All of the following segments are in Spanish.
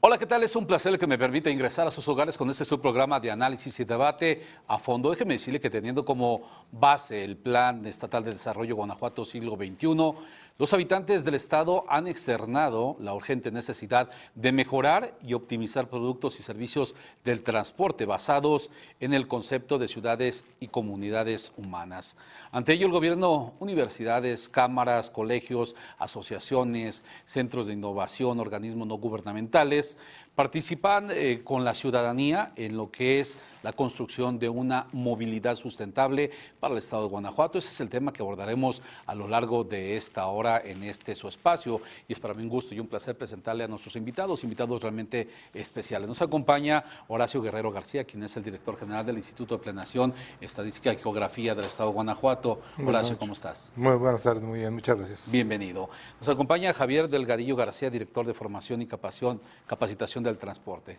Hola, ¿qué tal? Es un placer que me permita ingresar a sus hogares con este subprograma de análisis y debate a fondo. Déjeme decirle que teniendo como base el Plan Estatal de Desarrollo Guanajuato siglo XXI, los habitantes del estado han externado la urgente necesidad de mejorar y optimizar productos y servicios del transporte basados en el concepto de ciudades y comunidades humanas. Ante ello, el gobierno, universidades, cámaras, colegios, asociaciones, centros de innovación, organismos no gubernamentales, participan con la ciudadanía en lo que es la construcción de una movilidad sustentable para el estado de Guanajuato. Ese es el tema que abordaremos a lo largo de esta hora en su espacio. Y es para mí un gusto y un placer presentarle a nuestros invitados realmente especiales. Nos acompaña Horacio Guerrero García, quien es el director general del Instituto de Planeación, Estadística y Geografía del estado de Guanajuato. Horacio, ¿cómo estás? Muy buenas tardes, muy bien, muchas gracias. Bienvenido. Nos acompaña Javier Delgadillo García, director de Formación y Capacitación del Transporte.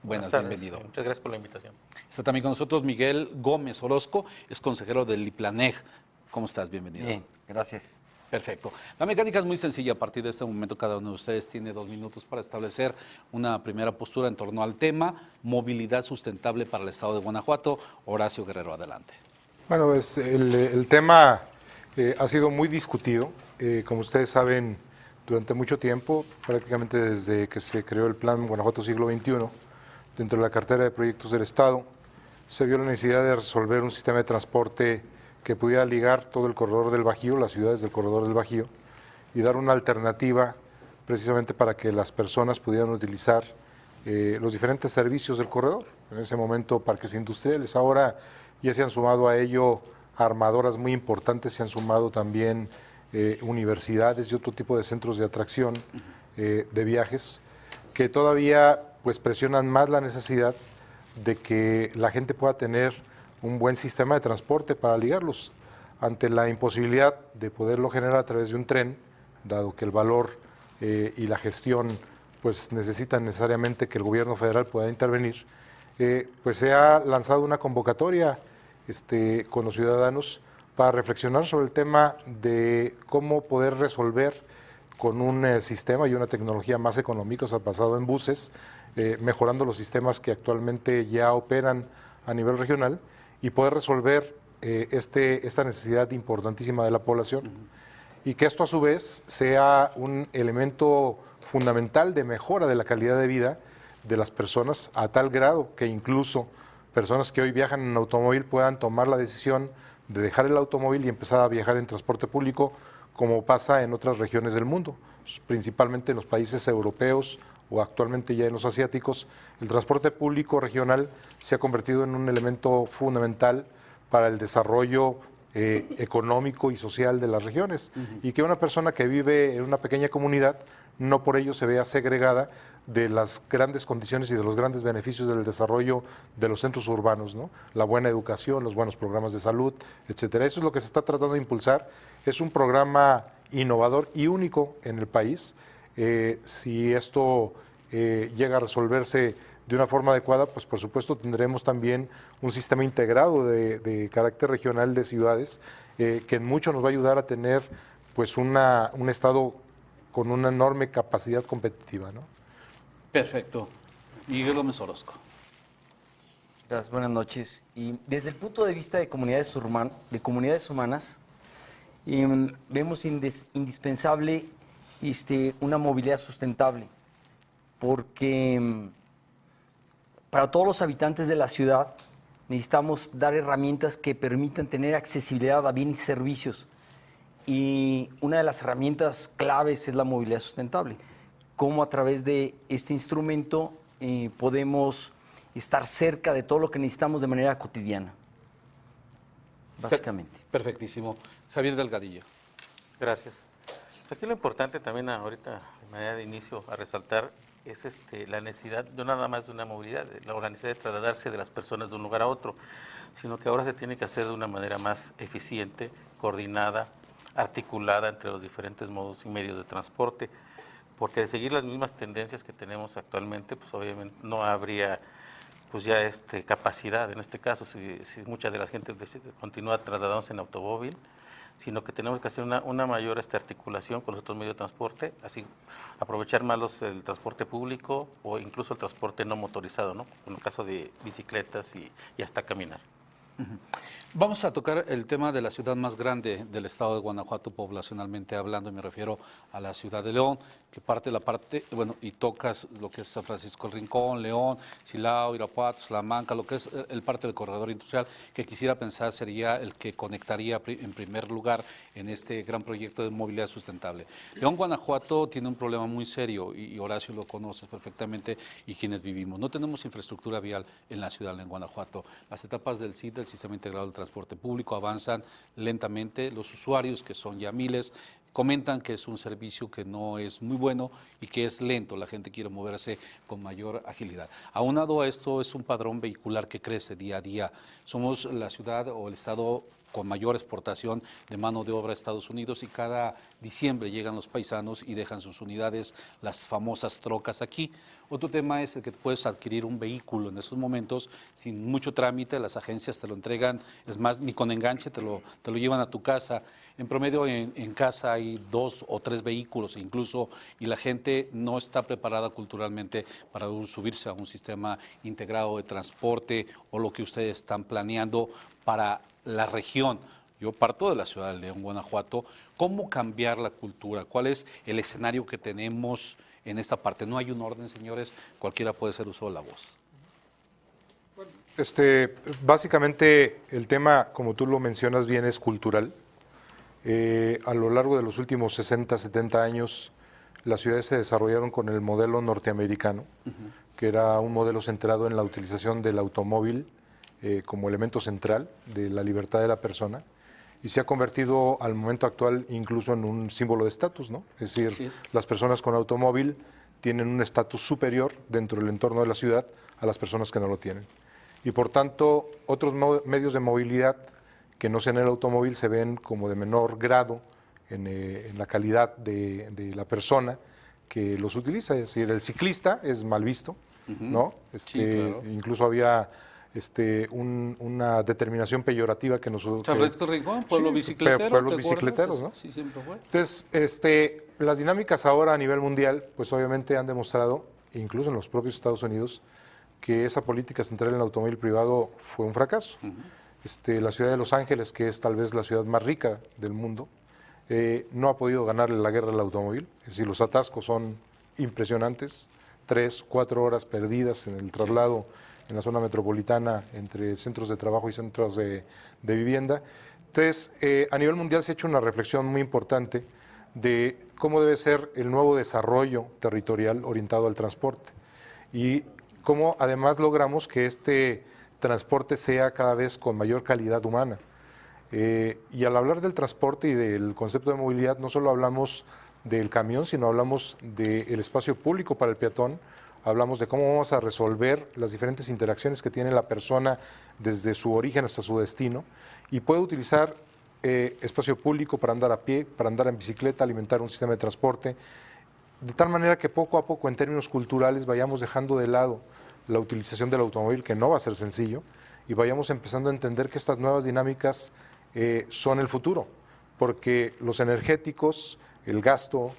Buenas tardes, bienvenido. Muchas gracias por la invitación. Está también con nosotros Miguel Gómez Orozco, es consejero del IPLANEG. ¿Cómo estás? Bienvenido. Bien, gracias. Perfecto. La mecánica es muy sencilla. A partir de este momento, cada uno de ustedes tiene 2 minutos para establecer una primera postura en torno al tema movilidad sustentable para el estado de Guanajuato. Horacio Guerrero, adelante. Bueno, pues el tema ha sido muy discutido. Como ustedes saben, durante mucho tiempo, prácticamente desde que se creó el Plan Guanajuato siglo XXI, dentro de la cartera de proyectos del Estado, se vio la necesidad de resolver un sistema de transporte que pudiera ligar todo el corredor del Bajío, las ciudades del corredor del Bajío, y dar una alternativa precisamente para que las personas pudieran utilizar los diferentes servicios del corredor. En ese momento, parques industriales. Ahora ya se han sumado a ello armadoras muy importantes, se han sumado también universidades y otro tipo de centros de atracción de viajes, que todavía pues presionan más la necesidad de que la gente pueda tener un buen sistema de transporte para ligarlos. Ante la imposibilidad de poderlo generar a través de un tren, dado que el valor y la gestión pues necesitan necesariamente que el gobierno federal pueda intervenir, pues se ha lanzado una convocatoria con los ciudadanos para reflexionar sobre el tema de cómo poder resolver con un sistema y una tecnología más económicos basado en buses, mejorando los sistemas que actualmente ya operan a nivel regional y poder resolver esta necesidad importantísima de la población y que esto a su vez sea un elemento fundamental de mejora de la calidad de vida de las personas a tal grado que incluso personas que hoy viajan en automóvil puedan tomar la decisión de dejar el automóvil y empezar a viajar en transporte público, como pasa en otras regiones del mundo, principalmente en los países europeos o actualmente ya en los asiáticos. El transporte público regional se ha convertido en un elemento fundamental para el desarrollo económico y social de las regiones, y que una persona que vive en una pequeña comunidad no por ello se vea segregada de las grandes condiciones y de los grandes beneficios del desarrollo de los centros urbanos, ¿no? La buena educación, los buenos programas de salud, etcétera. Eso es lo que se está tratando de impulsar. Es un programa innovador y único en el país. Si esto llega a resolverse de una forma adecuada, pues por supuesto tendremos también un sistema integrado de carácter regional de ciudades que en mucho nos va a ayudar a tener pues un estado con una enorme capacidad competitiva, ¿no? Perfecto. Miguel Gómez Orozco. Gracias, buenas noches. Y desde el punto de vista de comunidades humanas, vemos indispensable una movilidad sustentable, porque para todos los habitantes de la ciudad necesitamos dar herramientas que permitan tener accesibilidad a bienes y servicios. Y una de las herramientas claves es la movilidad sustentable. Cómo a través de este instrumento podemos estar cerca de todo lo que necesitamos de manera cotidiana, básicamente. Perfectísimo. Javier Delgadillo. Gracias. Aquí lo importante también ahorita, de manera de inicio, a resaltar es la necesidad, no nada más de una movilidad, la necesidad de trasladarse de las personas de un lugar a otro, sino que ahora se tiene que hacer de una manera más eficiente, coordinada, articulada entre los diferentes modos y medios de transporte, porque de seguir las mismas tendencias que tenemos actualmente, pues obviamente no habría pues ya capacidad. En este caso, si mucha de la gente continúa trasladándose en automóvil, sino que tenemos que hacer una mayor articulación con los otros medios de transporte, así aprovechar más el transporte público o incluso el transporte no motorizado, ¿no? En el caso de bicicletas y hasta caminar. Vamos a tocar el tema de la ciudad más grande del estado de Guanajuato, poblacionalmente hablando, y me refiero a la ciudad de León, que y tocas lo que es San Francisco el Rincón, León, Silao, Irapuato, Salamanca, lo que es el parte del corredor industrial, que quisiera pensar sería el que conectaría en primer lugar en este gran proyecto de movilidad sustentable. León, Guanajuato tiene un problema muy serio, y Horacio lo conoces perfectamente, y quienes vivimos. No tenemos infraestructura vial en la ciudad de Guanajuato. Las etapas del SIT, del Sistema Integrado de Transporte Público, avanzan lentamente. Los usuarios, que son ya miles, comentan que es un servicio que no es muy bueno y que es lento. La gente quiere moverse con mayor agilidad. Aunado a esto, es un padrón vehicular que crece día a día. Somos la ciudad o el estado con mayor exportación de mano de obra a Estados Unidos, y cada diciembre llegan los paisanos y dejan sus unidades, las famosas trocas aquí. Otro tema es el que puedes adquirir un vehículo en esos momentos sin mucho trámite, las agencias te lo entregan, es más, ni con enganche, te lo llevan a tu casa. En promedio en casa hay 2 o 3 vehículos incluso, y la gente no está preparada culturalmente para subirse a un sistema integrado de transporte o lo que ustedes están planeando para la región. Yo parto de la ciudad de León, Guanajuato. ¿Cómo cambiar la cultura? ¿Cuál es el escenario que tenemos en esta parte? No hay un orden, señores, cualquiera puede ser uso de la voz. Básicamente el tema, como tú lo mencionas bien, es cultural. A lo largo de los últimos 60, 70 años, las ciudades se desarrollaron con el modelo norteamericano, que era un modelo centrado en la utilización del automóvil como elemento central de la libertad de la persona, y se ha convertido al momento actual incluso en un símbolo de estatus, ¿no? Es decir, las personas con automóvil tienen un estatus superior dentro del entorno de la ciudad a las personas que no lo tienen. Y por tanto, otros medios de movilidad que no sean el automóvil se ven como de menor grado en la calidad de la persona que los utiliza. Es decir, el ciclista es mal visto, ¿no? Claro. Incluso había una determinación peyorativa que nos... San Francisco Rincón, pueblo bicicletero. Pueblos bicicleteros, ¿no? Sí, siempre fue. Entonces, las dinámicas ahora a nivel mundial, pues obviamente han demostrado, incluso en los propios Estados Unidos, que esa política central en el automóvil privado fue un fracaso. La ciudad de Los Ángeles, que es tal vez la ciudad más rica del mundo, no ha podido ganarle la guerra al automóvil. Es decir, los atascos son impresionantes, 3, 4 horas perdidas en el traslado en la zona metropolitana entre centros de trabajo y centros de vivienda. Entonces, a nivel mundial se ha hecho una reflexión muy importante de cómo debe ser el nuevo desarrollo territorial orientado al transporte y cómo además logramos que este transporte sea cada vez con mayor calidad humana. Y al hablar del transporte y del concepto de movilidad, no solo hablamos del camión, sino hablamos del espacio público para el peatón, hablamos de cómo vamos a resolver las diferentes interacciones que tiene la persona desde su origen hasta su destino, y puede utilizar espacio público para andar a pie, para andar en bicicleta, alimentar un sistema de transporte, de tal manera que poco a poco en términos culturales vayamos dejando de lado la utilización del automóvil, que no va a ser sencillo, y vayamos empezando a entender que estas nuevas dinámicas son el futuro, porque los energéticos, el gasto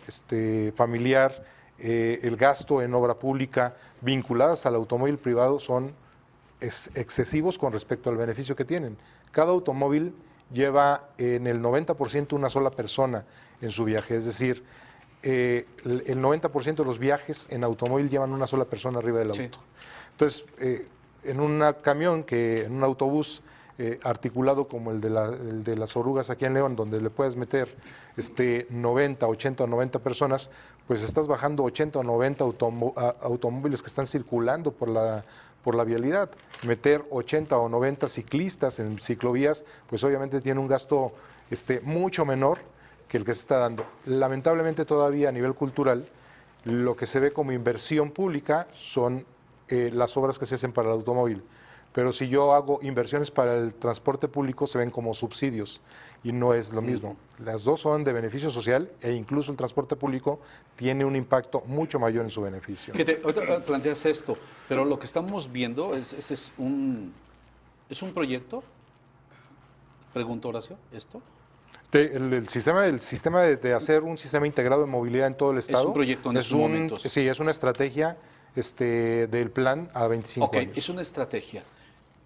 familiar, el gasto en obra pública vinculadas al automóvil privado son excesivos con respecto al beneficio que tienen. Cada automóvil lleva en el 90% una sola persona en su viaje, es decir, el 90% de los viajes en automóvil llevan una sola persona arriba del auto. Entonces, en un camión, en un autobús articulado como el de las orugas aquí en León, donde le puedes meter 90, 80 o 90 personas, pues estás bajando 80 o 90 automóviles que están circulando por la vialidad. Meter 80 o 90 ciclistas en ciclovías, pues obviamente tiene un gasto mucho menor que el que se está dando. Lamentablemente todavía a nivel cultural, lo que se ve como inversión pública son las obras que se hacen para el automóvil. Pero si yo hago inversiones para el transporte público, se ven como subsidios y no es lo mismo. Las dos son de beneficio social e incluso el transporte público tiene un impacto mucho mayor en su beneficio. Ahorita planteas esto, pero lo que estamos viendo es un proyecto. Pregunto, Horacio, ¿esto? El sistema de hacer un sistema integrado de movilidad en todo el estado. Es un proyecto en estos momentos. Sí, es una estrategia del plan a 25 años. Es una estrategia.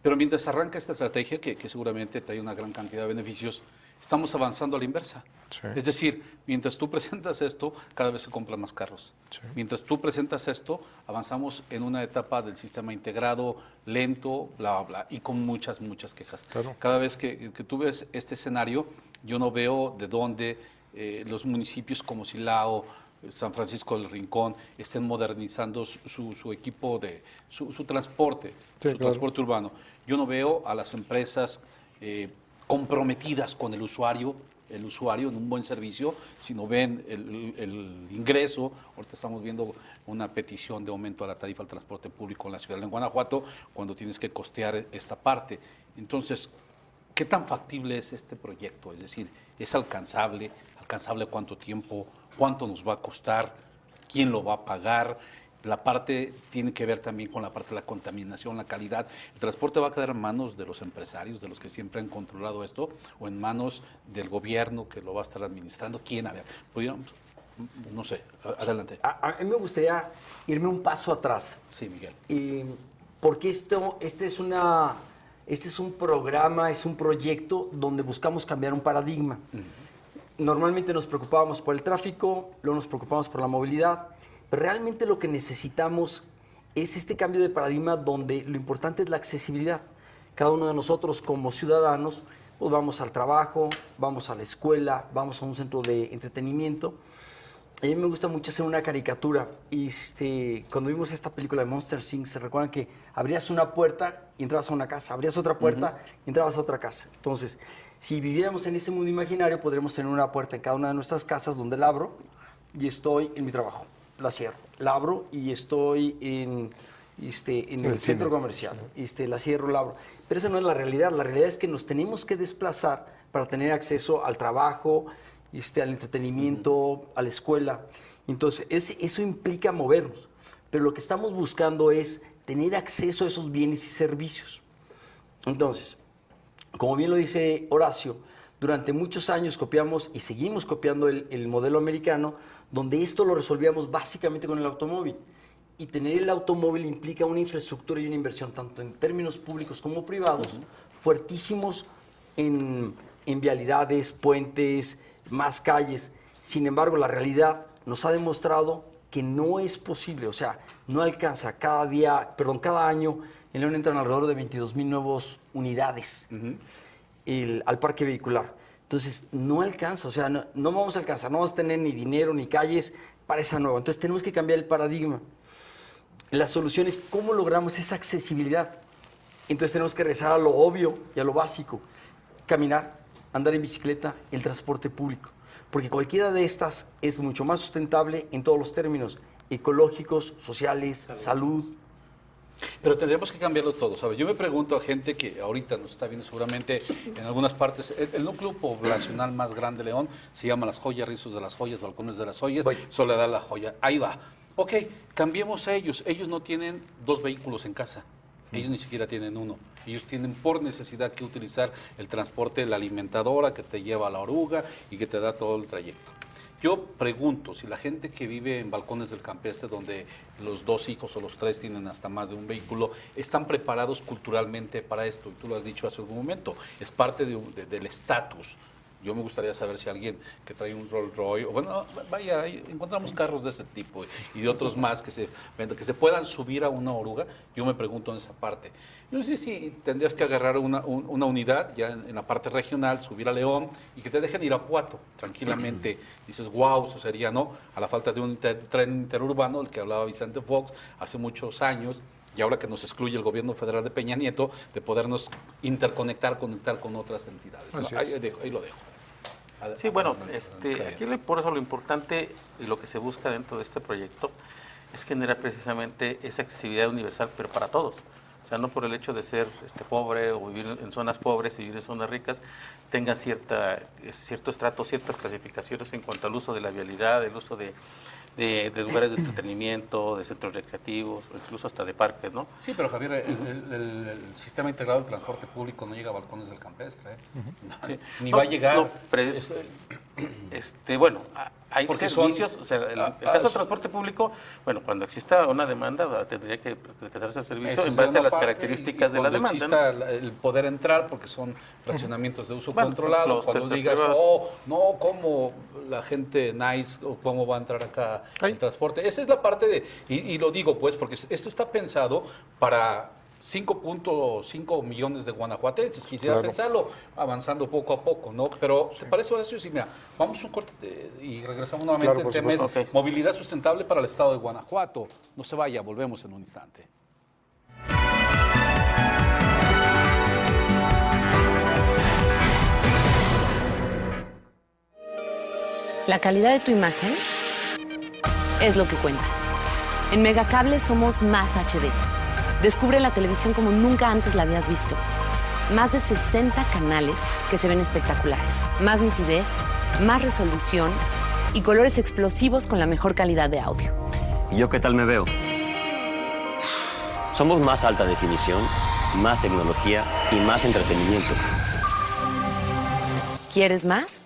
Pero mientras arranca esta estrategia, que seguramente trae una gran cantidad de beneficios, estamos avanzando a la inversa. Sí. Es decir, mientras tú presentas esto, cada vez se compran más carros. Sí. Mientras tú presentas esto, avanzamos en una etapa del sistema integrado, lento, bla, bla, bla, y con muchas quejas. Claro. Cada vez que tú ves este escenario, yo no veo de dónde los municipios como Silao, San Francisco del Rincón estén modernizando su equipo de su transporte, Sí, transporte urbano. Yo no veo a las empresas comprometidas con el usuario en un buen servicio, sino ven el ingreso. Ahorita estamos viendo una petición de aumento a la tarifa al transporte público en la ciudad de Guanajuato, cuando tienes que costear esta parte. Entonces, ¿qué tan factible es este proyecto? Es decir, ¿es alcanzable? ¿Alcanzable cuánto tiempo? ¿Cuánto nos va a costar? ¿Quién lo va a pagar? La parte tiene que ver también con la parte de la contaminación, la calidad. ¿El transporte va a quedar en manos de los empresarios, de los que siempre han controlado esto, o en manos del gobierno que lo va a estar administrando? ¿Quién? A ver, podríamos, no sé, adelante. A mí me gustaría irme un paso atrás. Sí, Miguel. Porque este es un programa, es un proyecto donde buscamos cambiar un paradigma. Normalmente nos preocupábamos por el tráfico, luego nos preocupábamos por la movilidad, pero realmente lo que necesitamos es este cambio de paradigma donde lo importante es la accesibilidad. Cada uno de nosotros como ciudadanos, pues vamos al trabajo, vamos a la escuela, vamos a un centro de entretenimiento. A mí me gusta mucho hacer una caricatura. Cuando vimos esta película de Monster Inc., se recuerdan que abrías una puerta y entrabas a una casa, abrías otra puerta y entrabas a otra casa. Entonces, si viviéramos en este mundo imaginario, podríamos tener una puerta en cada una de nuestras casas donde la abro y estoy en mi trabajo. La cierro, la abro y estoy en el centro comercial. La cierro, la abro. Pero esa no es la realidad. La realidad es que nos tenemos que desplazar para tener acceso al trabajo, al entretenimiento, a la escuela. Entonces, eso implica movernos. Pero lo que estamos buscando es tener acceso a esos bienes y servicios. Entonces, como bien lo dice Horacio, durante muchos años copiamos y seguimos copiando el modelo americano, donde esto lo resolvíamos básicamente con el automóvil. Y tener el automóvil implica una infraestructura y una inversión, tanto en términos públicos como privados, fuertísimos en vialidades, puentes, más calles. Sin embargo, la realidad nos ha demostrado que no es posible, o sea, no alcanza. Cada año en León entran alrededor de 22,000 nuevas unidades al parque vehicular. Entonces, no alcanza, o sea, no vamos a alcanzar, no vamos a tener ni dinero ni calles para esa nueva. Entonces, tenemos que cambiar el paradigma. La solución es cómo logramos esa accesibilidad. Entonces, tenemos que regresar a lo obvio y a lo básico. Caminar, andar en bicicleta, el transporte público. Porque cualquiera de estas es mucho más sustentable en todos los términos ecológicos, sociales, salud. Pero tendríamos que cambiarlo todo, ¿sabes? Yo me pregunto a gente que ahorita nos está viendo seguramente en algunas partes. El núcleo poblacional más grande de León se llama Las Joyas, Rizos de las Joyas, Balcones de las Joyas, Soledad La Joya. Ahí va. Ok, cambiemos a ellos. Ellos no tienen 2 vehículos en casa. Ellos ni siquiera tienen uno. Ellos tienen por necesidad que utilizar el transporte, la alimentadora que te lleva a la oruga y que te da todo el trayecto. Yo pregunto si la gente que vive en Balcones del Campestre, donde los 2 hijos o los 3 tienen hasta más de un vehículo, están preparados culturalmente para esto. Y tú lo has dicho hace un momento, es parte del estatus. Yo me gustaría saber si alguien que trae un Rolls Royce, o bueno, vaya, encontramos carros de ese tipo y de otros más que se puedan subir a una oruga. Yo me pregunto en esa parte. Yo no sé si tendrías que agarrar una unidad ya en la parte regional, subir a León y que te dejen ir a Irapuato tranquilamente. Dices, wow, eso sería, ¿no? A la falta de un tren interurbano, del que hablaba Vicente Fox hace muchos años. Y ahora que nos excluye el gobierno federal de Peña Nieto, de podernos conectar con otras entidades, ¿no? Ahí lo dejo. Sí, bueno, aquí por eso lo importante y lo que se busca dentro de este proyecto es generar precisamente esa accesibilidad universal, pero para todos. O sea, no por el hecho de ser pobre o vivir en zonas pobres y vivir en zonas ricas, tenga cierto estrato, ciertas clasificaciones en cuanto al uso de la vialidad, el uso de de lugares de entretenimiento, de centros recreativos, o incluso hasta de parques, ¿no? Sí, pero Javier, el sistema integrado de transporte público no llega a balcones del campestre, ¿eh? Sí. Ni No, va a llegar. no, bueno, hay Porque servicios, o sea, el caso del transporte público, bueno, cuando exista una demanda tendría que darse el servicio Eso en es base a una las parte, características y de la cuando demanda, ¿no? exista el poder entrar, porque son fraccionamientos de uso Bueno, controlado, los cuando digas, tercerprivados. no, ¿cómo la gente nice o cómo va a entrar acá Ay. el transporte? Esa es la parte de, y lo digo pues, porque esto está pensado para 5.5 millones de guanajuatenses, quisiera Claro. pensarlo, avanzando poco a poco, ¿no? Pero ¿te parece, Horacio? Sí, mira, vamos a un corte y regresamos nuevamente. Claro, El por tema es supuesto. Ok. movilidad sustentable para el estado de Guanajuato. No se vaya, volvemos en un instante. La calidad de tu imagen es lo que cuenta. En Megacable somos más HD. Descubre la televisión como nunca antes la habías visto. Más de 60 canales que se ven espectaculares. Más nitidez, más resolución y colores explosivos con la mejor calidad de audio. ¿Y yo qué tal me veo? Somos más alta definición, más tecnología y más entretenimiento. ¿Quieres más?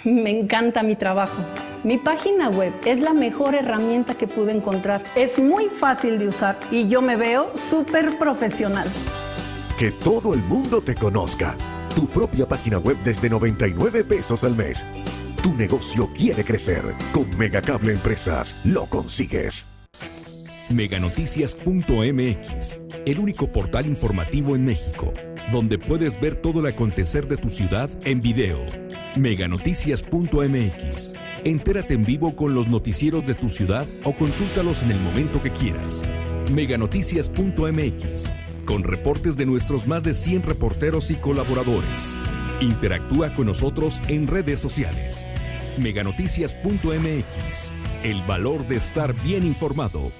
Me encanta mi trabajo. Mi página web es la mejor herramienta que pude encontrar. Es muy fácil de usar y yo me veo súper profesional. Que todo el mundo te conozca. Tu propia página web desde 99 pesos al mes. Tu negocio quiere crecer. Con Megacable Empresas lo consigues. Meganoticias.mx, el único portal informativo en México, donde puedes ver todo el acontecer de tu ciudad en video. Meganoticias.mx. Entérate en vivo con los noticieros de tu ciudad o consúltalos en el momento que quieras. Meganoticias.mx. Con reportes de nuestros más de 100 reporteros y colaboradores. Interactúa con nosotros en redes sociales. Meganoticias.mx. El valor de estar bien informado.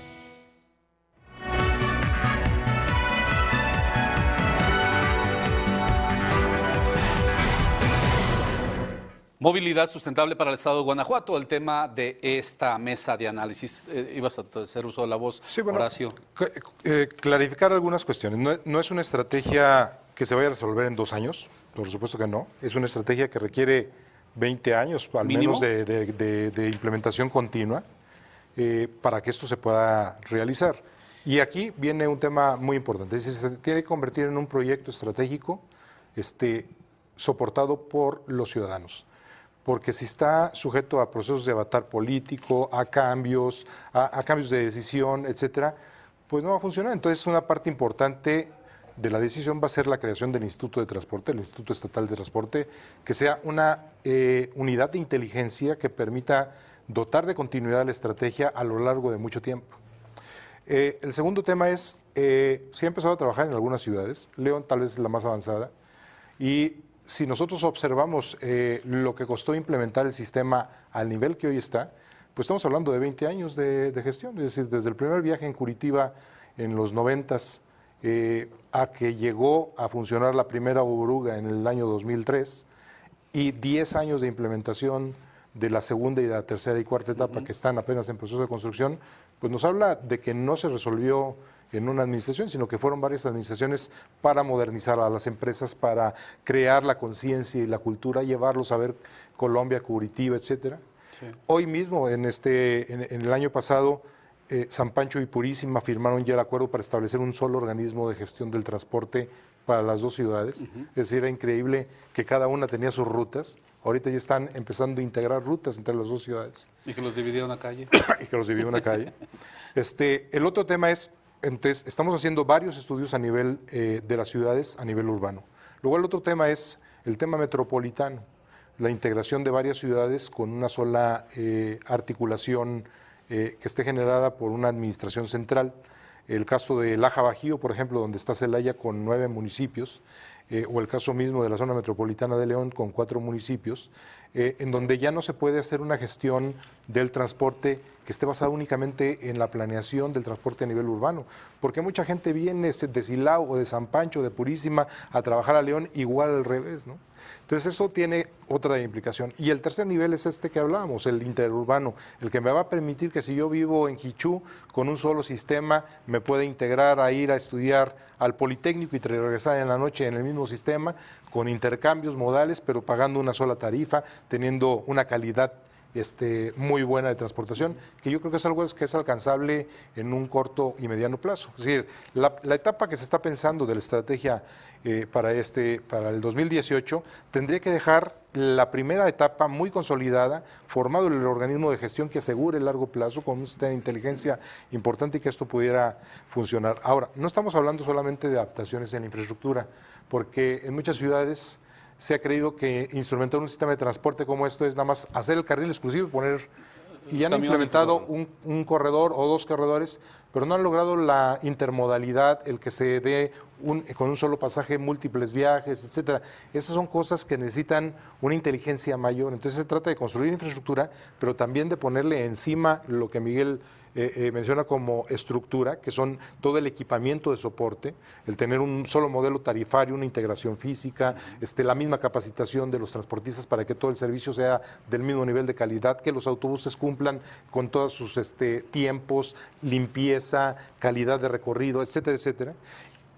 Movilidad sustentable para el estado de Guanajuato, el tema de esta mesa de análisis. Ibas a hacer uso de la voz, Sí, bueno, Horacio. clarificar algunas cuestiones. No es una estrategia que se vaya a resolver en 2 años, por supuesto que no. Es una estrategia que requiere 20 años, al ¿Mínimo? menos, de implementación continua para que esto se pueda realizar. Y aquí viene un tema muy importante. Es decir, se tiene que convertir en un proyecto estratégico soportado por los ciudadanos. Porque si está sujeto a procesos de avatar político, a cambios de decisión, etcétera, pues no va a funcionar. Entonces, una parte importante de la decisión va a ser la creación del Instituto de Transporte, el Instituto Estatal de Transporte, que sea una unidad de inteligencia que permita dotar de continuidad a la estrategia a lo largo de mucho tiempo. El segundo tema es, se ha empezado a trabajar en algunas ciudades, León tal vez es la más avanzada, y si nosotros observamos lo que costó implementar el sistema al nivel que hoy está, pues estamos hablando de 20 años de gestión, es decir, desde el primer viaje en Curitiba en los 90s a que llegó a funcionar la primera oruga en el año 2003 y 10 años de implementación de la segunda y de la tercera y cuarta etapa que están apenas en proceso de construcción, pues nos habla de que no se resolvió en una administración, sino que fueron varias administraciones para modernizar a las empresas, para crear la conciencia y la cultura, llevarlos a ver Colombia, Curitiba, etcétera. Sí. Hoy mismo, en el año pasado, San Pancho y Purísima firmaron ya el acuerdo para establecer un solo organismo de gestión del transporte para las dos ciudades. Es decir, era increíble que cada una tenía sus rutas. Ahorita ya están empezando a integrar rutas entre las dos ciudades. Y que los dividió una calle. Y que los dividió una calle. El otro tema es, entonces, estamos haciendo varios estudios a nivel de las ciudades, a nivel urbano. Luego el otro tema es el tema metropolitano, la integración de varias ciudades con una sola articulación que esté generada por una administración central. El caso de Laja Bajío, por ejemplo, donde está Celaya con 9 municipios, o el caso mismo de la zona metropolitana de León con 4 municipios, en donde ya no se puede hacer una gestión del transporte que esté basada únicamente en la planeación del transporte a nivel urbano, porque mucha gente viene de Silao o de San Pancho, de Purísima, a trabajar a León, igual al revés, ¿no? Entonces esto tiene otra implicación. Y el tercer nivel es este que hablábamos, el interurbano, el que me va a permitir que si yo vivo en Jichú, con un solo sistema, me pueda integrar a ir a estudiar al Politécnico y regresar en la noche en el mismo sistema, con intercambios modales, pero pagando una sola tarifa, teniendo una calidad muy buena de transportación, que yo creo que es algo que es alcanzable en un corto y mediano plazo. Es decir, la etapa que se está pensando de la estrategia para el 2018 tendría que dejar la primera etapa muy consolidada, formado el organismo de gestión que asegure el largo plazo con un sistema de inteligencia importante y que esto pudiera funcionar. Ahora, no estamos hablando solamente de adaptaciones en la infraestructura, porque en muchas ciudades se ha creído que instrumentar un sistema de transporte como esto es nada más hacer el carril exclusivo y poner, y han implementado un corredor o 2 corredores, pero no han logrado la intermodalidad, el que se dé con un solo pasaje múltiples viajes, etcétera. Esas son cosas que necesitan una inteligencia mayor. Entonces se trata de construir infraestructura, pero también de ponerle encima lo que Miguel menciona como estructura, que son todo el equipamiento de soporte, el tener un solo modelo tarifario, una integración física, la misma capacitación de los transportistas para que todo el servicio sea del mismo nivel de calidad, que los autobuses cumplan con todos sus tiempos, limpieza, calidad de recorrido, etcétera, etcétera.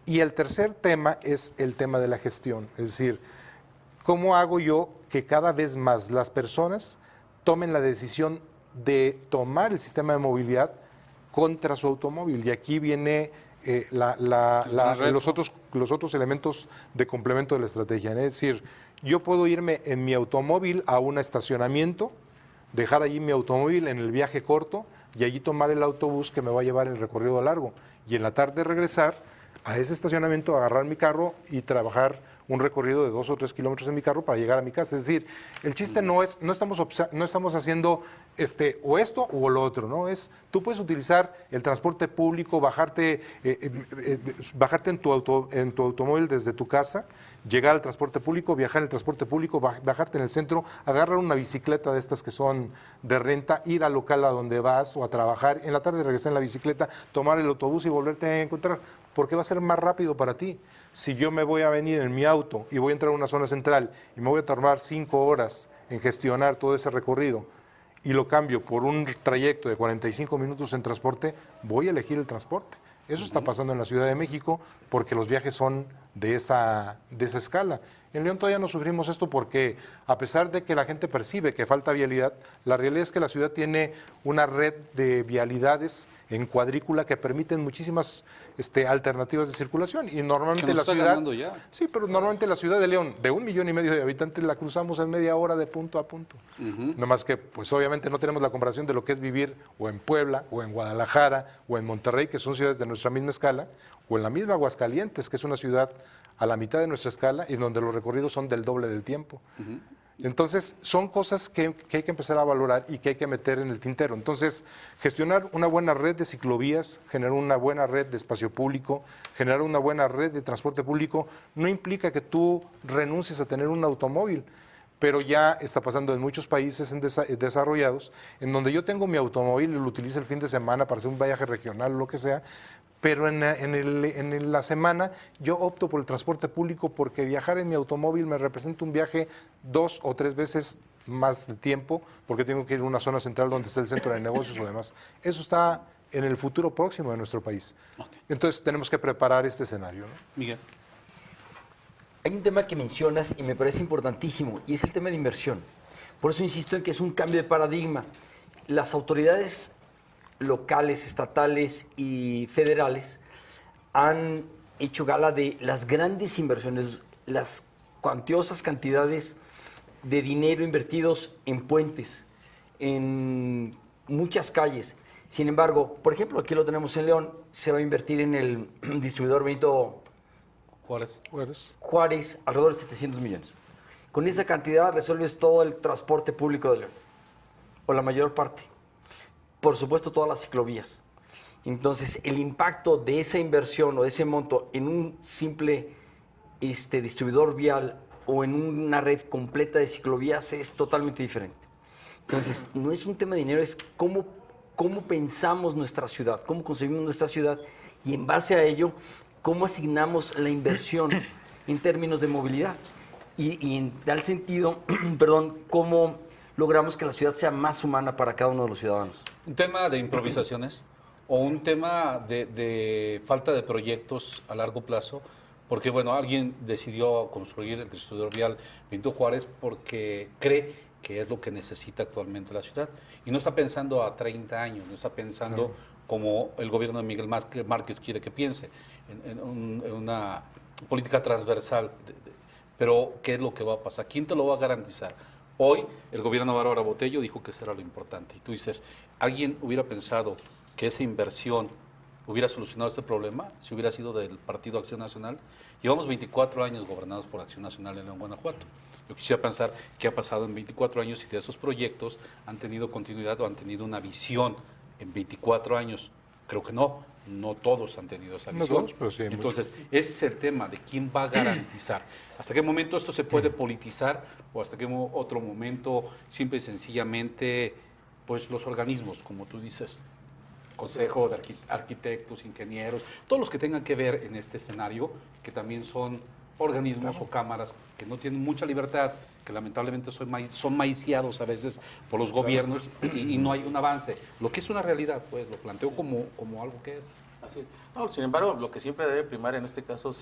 Y el tercer tema es el tema de la gestión, es decir, ¿cómo hago yo que cada vez más las personas tomen la decisión de tomar el sistema de movilidad contra su automóvil? Y aquí viene los otros elementos de complemento de la estrategia. Es decir, yo puedo irme en mi automóvil a un estacionamiento, dejar allí mi automóvil en el viaje corto y allí tomar el autobús que me va a llevar el recorrido largo. Y en la tarde regresar a ese estacionamiento, agarrar mi carro y trabajar un recorrido de 2 o 3 kilómetros en mi carro para llegar a mi casa. Es decir, el chiste no estamos haciendo o esto o lo otro, ¿no? Tú puedes utilizar el transporte público, bajarte en tu automóvil desde tu casa, llegar al transporte público, viajar en el transporte público, bajarte en el centro, agarrar una bicicleta de estas que son de renta, ir al local a donde vas o a trabajar, en la tarde regresar en la bicicleta, tomar el autobús y volverte a encontrar, porque va a ser más rápido para ti. Si yo me voy a venir en mi auto y voy a entrar a una zona central y me voy a tardar 5 horas en gestionar todo ese recorrido y lo cambio por un trayecto de 45 minutos en transporte, voy a elegir el transporte. Eso está pasando en la Ciudad de México porque los viajes son de esa escala. En León todavía no sufrimos esto porque, a pesar de que la gente percibe que falta vialidad, la realidad es que la ciudad tiene una red de vialidades en cuadrícula que permiten muchísimas alternativas de circulación. Y normalmente la ciudad... Sí, pero normalmente la ciudad de León, de 1,5 millones de habitantes, la cruzamos en media hora de punto a punto. No más que, pues obviamente no tenemos la comparación de lo que es vivir o en Puebla, o en Guadalajara, o en Monterrey, que son ciudades de nuestra misma escala, o en la misma Aguascalientes, que es una ciudad a la mitad de nuestra escala y donde los recorridos son del doble del tiempo. Entonces, son cosas que hay que empezar a valorar y que hay que meter en el tintero. Entonces, gestionar una buena red de ciclovías, generar una buena red de espacio público, generar una buena red de transporte público, no implica que tú renuncies a tener un automóvil, pero ya está pasando en muchos países desarrollados, en donde yo tengo mi automóvil y lo utilizo el fin de semana para hacer un viaje regional o lo que sea, pero en la semana yo opto por el transporte público porque viajar en mi automóvil me representa un viaje 2 o 3 veces más de tiempo, porque tengo que ir a una zona central donde está el centro de negocios o demás. Eso está en el futuro próximo de nuestro país. Entonces tenemos que preparar este escenario, ¿no? Miguel. Hay un tema que mencionas y me parece importantísimo, y es el tema de inversión. Por eso insisto en que es un cambio de paradigma. Las autoridades locales, estatales y federales han hecho gala de las grandes inversiones, las cuantiosas cantidades de dinero invertidos en puentes, en muchas calles. Sin embargo, por ejemplo, aquí lo tenemos en León, se va a invertir en el distribuidor Benito Juárez alrededor de 700 millones. Con esa cantidad resuelves todo el transporte público de León, o la mayor parte. por supuesto, todas las ciclovías. Entonces, el impacto de esa inversión o de ese monto en un simple distribuidor vial o en una red completa de ciclovías es totalmente diferente. Entonces, no es un tema de dinero, es cómo pensamos nuestra ciudad, cómo concebimos nuestra ciudad y en base a ello, cómo asignamos la inversión en términos de movilidad. Y en tal sentido, perdón, cómo logramos que la ciudad sea más humana para cada uno de los ciudadanos. Un tema de improvisaciones o un tema de falta de proyectos a largo plazo, porque bueno, alguien decidió construir el distribuidor vial Benito Juárez porque cree que es lo que necesita actualmente la ciudad y no está pensando a 30 años, no está pensando como el gobierno de Miguel Márquez quiere que piense, en una política transversal. Pero, ¿qué es lo que va a pasar? ¿Quién te lo va a garantizar? Hoy, el gobierno de Bárbara Botello dijo que eso era lo importante. Y tú dices, ¿alguien hubiera pensado que esa inversión hubiera solucionado este problema si hubiera sido del Partido Acción Nacional? Llevamos 24 años gobernados por Acción Nacional en León, Guanajuato. Yo quisiera pensar qué ha pasado en 24 años y de esos proyectos han tenido continuidad o han tenido una visión en 24 años. Creo que no todos han tenido esa visión. No todos, pero sí. Entonces, ese es el tema de quién va a garantizar. ¿Hasta qué momento esto se puede politizar o hasta qué otro momento simple y sencillamente pues los organismos, como tú dices, Consejo de Arquitectos, Ingenieros, todos los que tengan que ver en este escenario, que también son organismos o cámaras que no tienen mucha libertad, que lamentablemente son maiciados a veces por los gobiernos y no hay un avance. Lo que es una realidad, pues lo planteo como algo que es. Así es. No, sin embargo, lo que siempre debe primar en este caso es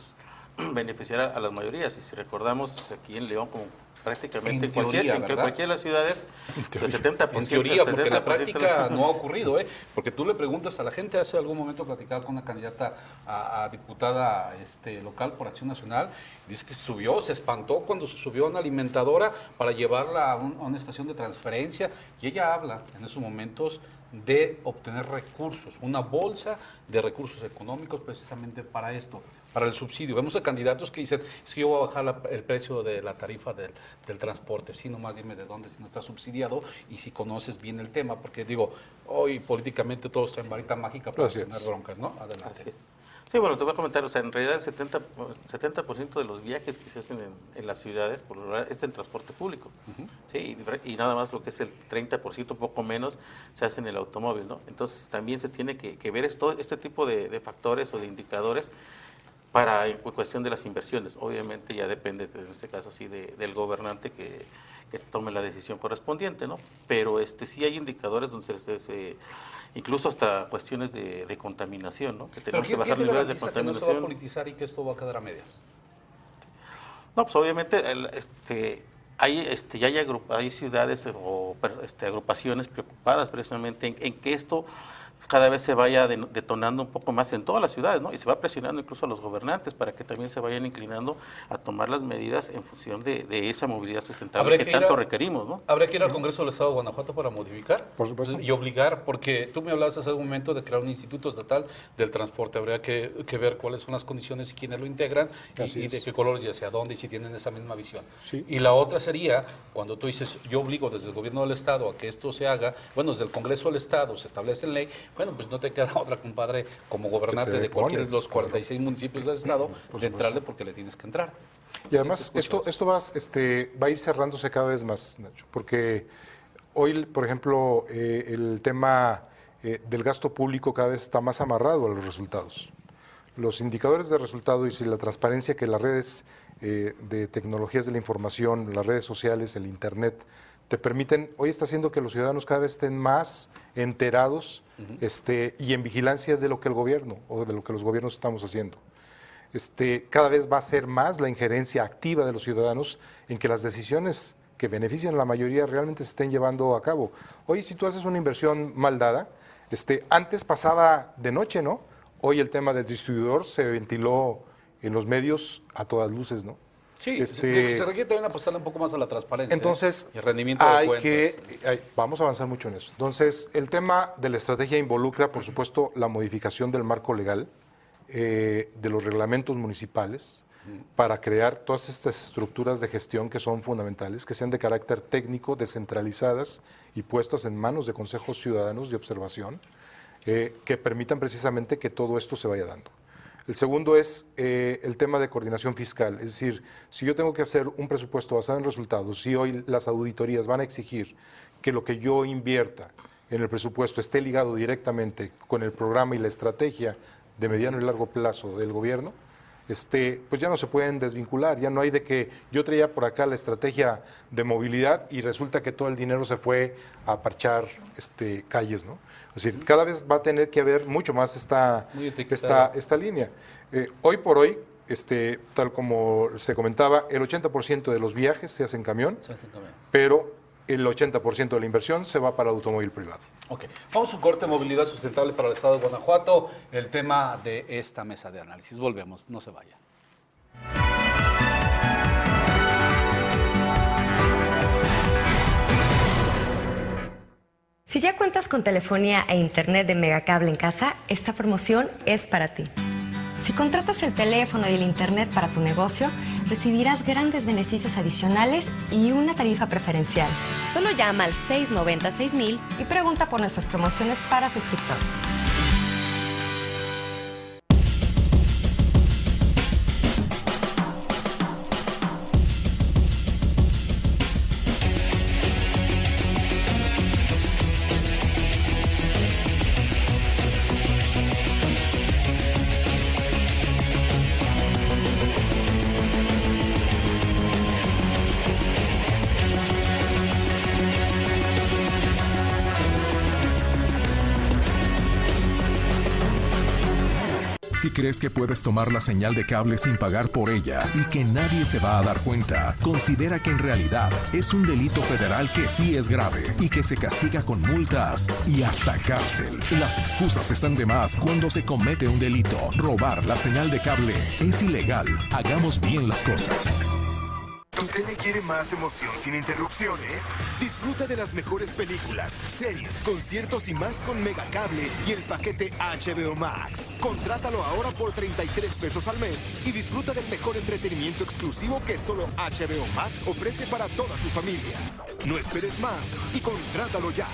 beneficiar a las mayorías. Y si recordamos aquí en León, como prácticamente en cualquiera de las ciudades, el 70%. En teoría, porque en la 70% práctica no ha ocurrido, porque tú le preguntas a la gente, hace algún momento platicaba con una candidata a diputada local por Acción Nacional, dice que se espantó cuando se subió a una alimentadora para llevarla a una estación de transferencia, y ella habla en esos momentos de obtener recursos, una bolsa de recursos económicos precisamente para esto, para el subsidio. Vemos a candidatos que dicen, es que yo voy a bajar el precio de la tarifa del transporte, sí, nomás dime de dónde, si no está subsidiado y si conoces bien el tema, porque digo, hoy políticamente todos traen varita mágica para tener broncas, ¿no? Adelante. Así es. Sí, bueno, te voy a comentar, o sea, en realidad el 70% de los viajes que se hacen en las ciudades, por lo general, es en transporte público, ¿sí? Y nada más lo que es el 30%, un poco menos, se hace en el automóvil, ¿no? Entonces también se tiene que ver este tipo de factores o de indicadores en cuestión de las inversiones. Obviamente ya depende, en este caso sí, del gobernante que tome la decisión correspondiente, ¿no? Pero sí hay indicadores donde incluso hasta cuestiones de contaminación, ¿no? Que tenemos que bajar niveles de contaminación. Que no se va a politizar y que esto va a quedar a medias? No, pues obviamente hay ciudades o agrupaciones preocupadas precisamente en que esto cada vez se vaya detonando un poco más en todas las ciudades, ¿no? Y se va presionando incluso a los gobernantes para que también se vayan inclinando a tomar las medidas en función de esa movilidad sustentable que tanto requerimos, ¿no? ¿Habría que ir al Congreso del Estado de Guanajuato para modificar? Por supuesto. Y obligar, porque tú me hablabas hace un momento de crear un instituto estatal del transporte. Habría que ver cuáles son las condiciones y quiénes lo integran y de qué color y hacia dónde y si tienen esa misma visión. Sí. Y la otra sería, cuando tú dices, yo obligo desde el gobierno del Estado a que esto se haga, bueno, desde el Congreso del Estado se establece en ley, bueno, pues no te queda otra, compadre, como gobernante de cualquiera de los 46 municipios del Estado, de entrarle porque le tienes que entrar. Y además, esto va a ir cerrándose cada vez más, Nacho, porque hoy, por ejemplo, el tema del gasto público cada vez está más amarrado a los resultados. Los indicadores de resultado y si la transparencia que las redes de tecnologías de la información, las redes sociales, el Internet, te permiten, hoy está haciendo que los ciudadanos cada vez estén más enterados y en vigilancia de lo que el gobierno o de lo que los gobiernos estamos haciendo. Cada vez va a ser más la injerencia activa de los ciudadanos en que las decisiones que benefician a la mayoría realmente se estén llevando a cabo. Hoy, si tú haces una inversión mal dada, antes pasaba de noche, ¿no? Hoy el tema del distribuidor se ventiló en los medios a todas luces, ¿no? Sí, se requiere también apostarle un poco más a la transparencia. Entonces, y el rendimiento de cuentas. Vamos a avanzar mucho en eso. Entonces, el tema de la estrategia involucra, por supuesto, la modificación del marco legal, de los reglamentos municipales, para crear todas estas estructuras de gestión que son fundamentales, que sean de carácter técnico, descentralizadas y puestas en manos de consejos ciudadanos de observación, que permitan precisamente que todo esto se vaya dando. El segundo es el tema de coordinación fiscal, es decir, si yo tengo que hacer un presupuesto basado en resultados, si hoy las auditorías van a exigir que lo que yo invierta en el presupuesto esté ligado directamente con el programa y la estrategia de mediano y largo plazo del gobierno, pues ya no se pueden desvincular, ya no hay de que yo traía por acá la estrategia de movilidad y resulta que todo el dinero se fue a parchar calles, ¿no? Es decir, cada vez va a tener que haber mucho más esta línea. Hoy por hoy, tal como se comentaba, el 80% de los viajes se hacen en camión, pero el 80% de la inversión se va para el automóvil privado. Ok, vamos a un corte de movilidad sustentable para el estado de Guanajuato, el tema de esta mesa de análisis. Volvemos, no se vaya. Si ya cuentas con telefonía e internet de Megacable en casa, esta promoción es para ti. Si contratas el teléfono y el internet para tu negocio, recibirás grandes beneficios adicionales y una tarifa preferencial. Solo llama al 690-6000 y pregunta por nuestras promociones para suscriptores. Si crees que puedes tomar la señal de cable sin pagar por ella y que nadie se va a dar cuenta, considera que en realidad es un delito federal que sí es grave y que se castiga con multas y hasta cárcel. Las excusas están de más cuando se comete un delito. Robar la señal de cable es ilegal. Hagamos bien las cosas. ¿Tu tele quiere más emoción sin interrupciones? Disfruta de las mejores películas, series, conciertos y más con Megacable y el paquete HBO Max. Contrátalo ahora por 33 pesos al mes y disfruta del mejor entretenimiento exclusivo que solo HBO Max ofrece para toda tu familia. No esperes más y contrátalo ya.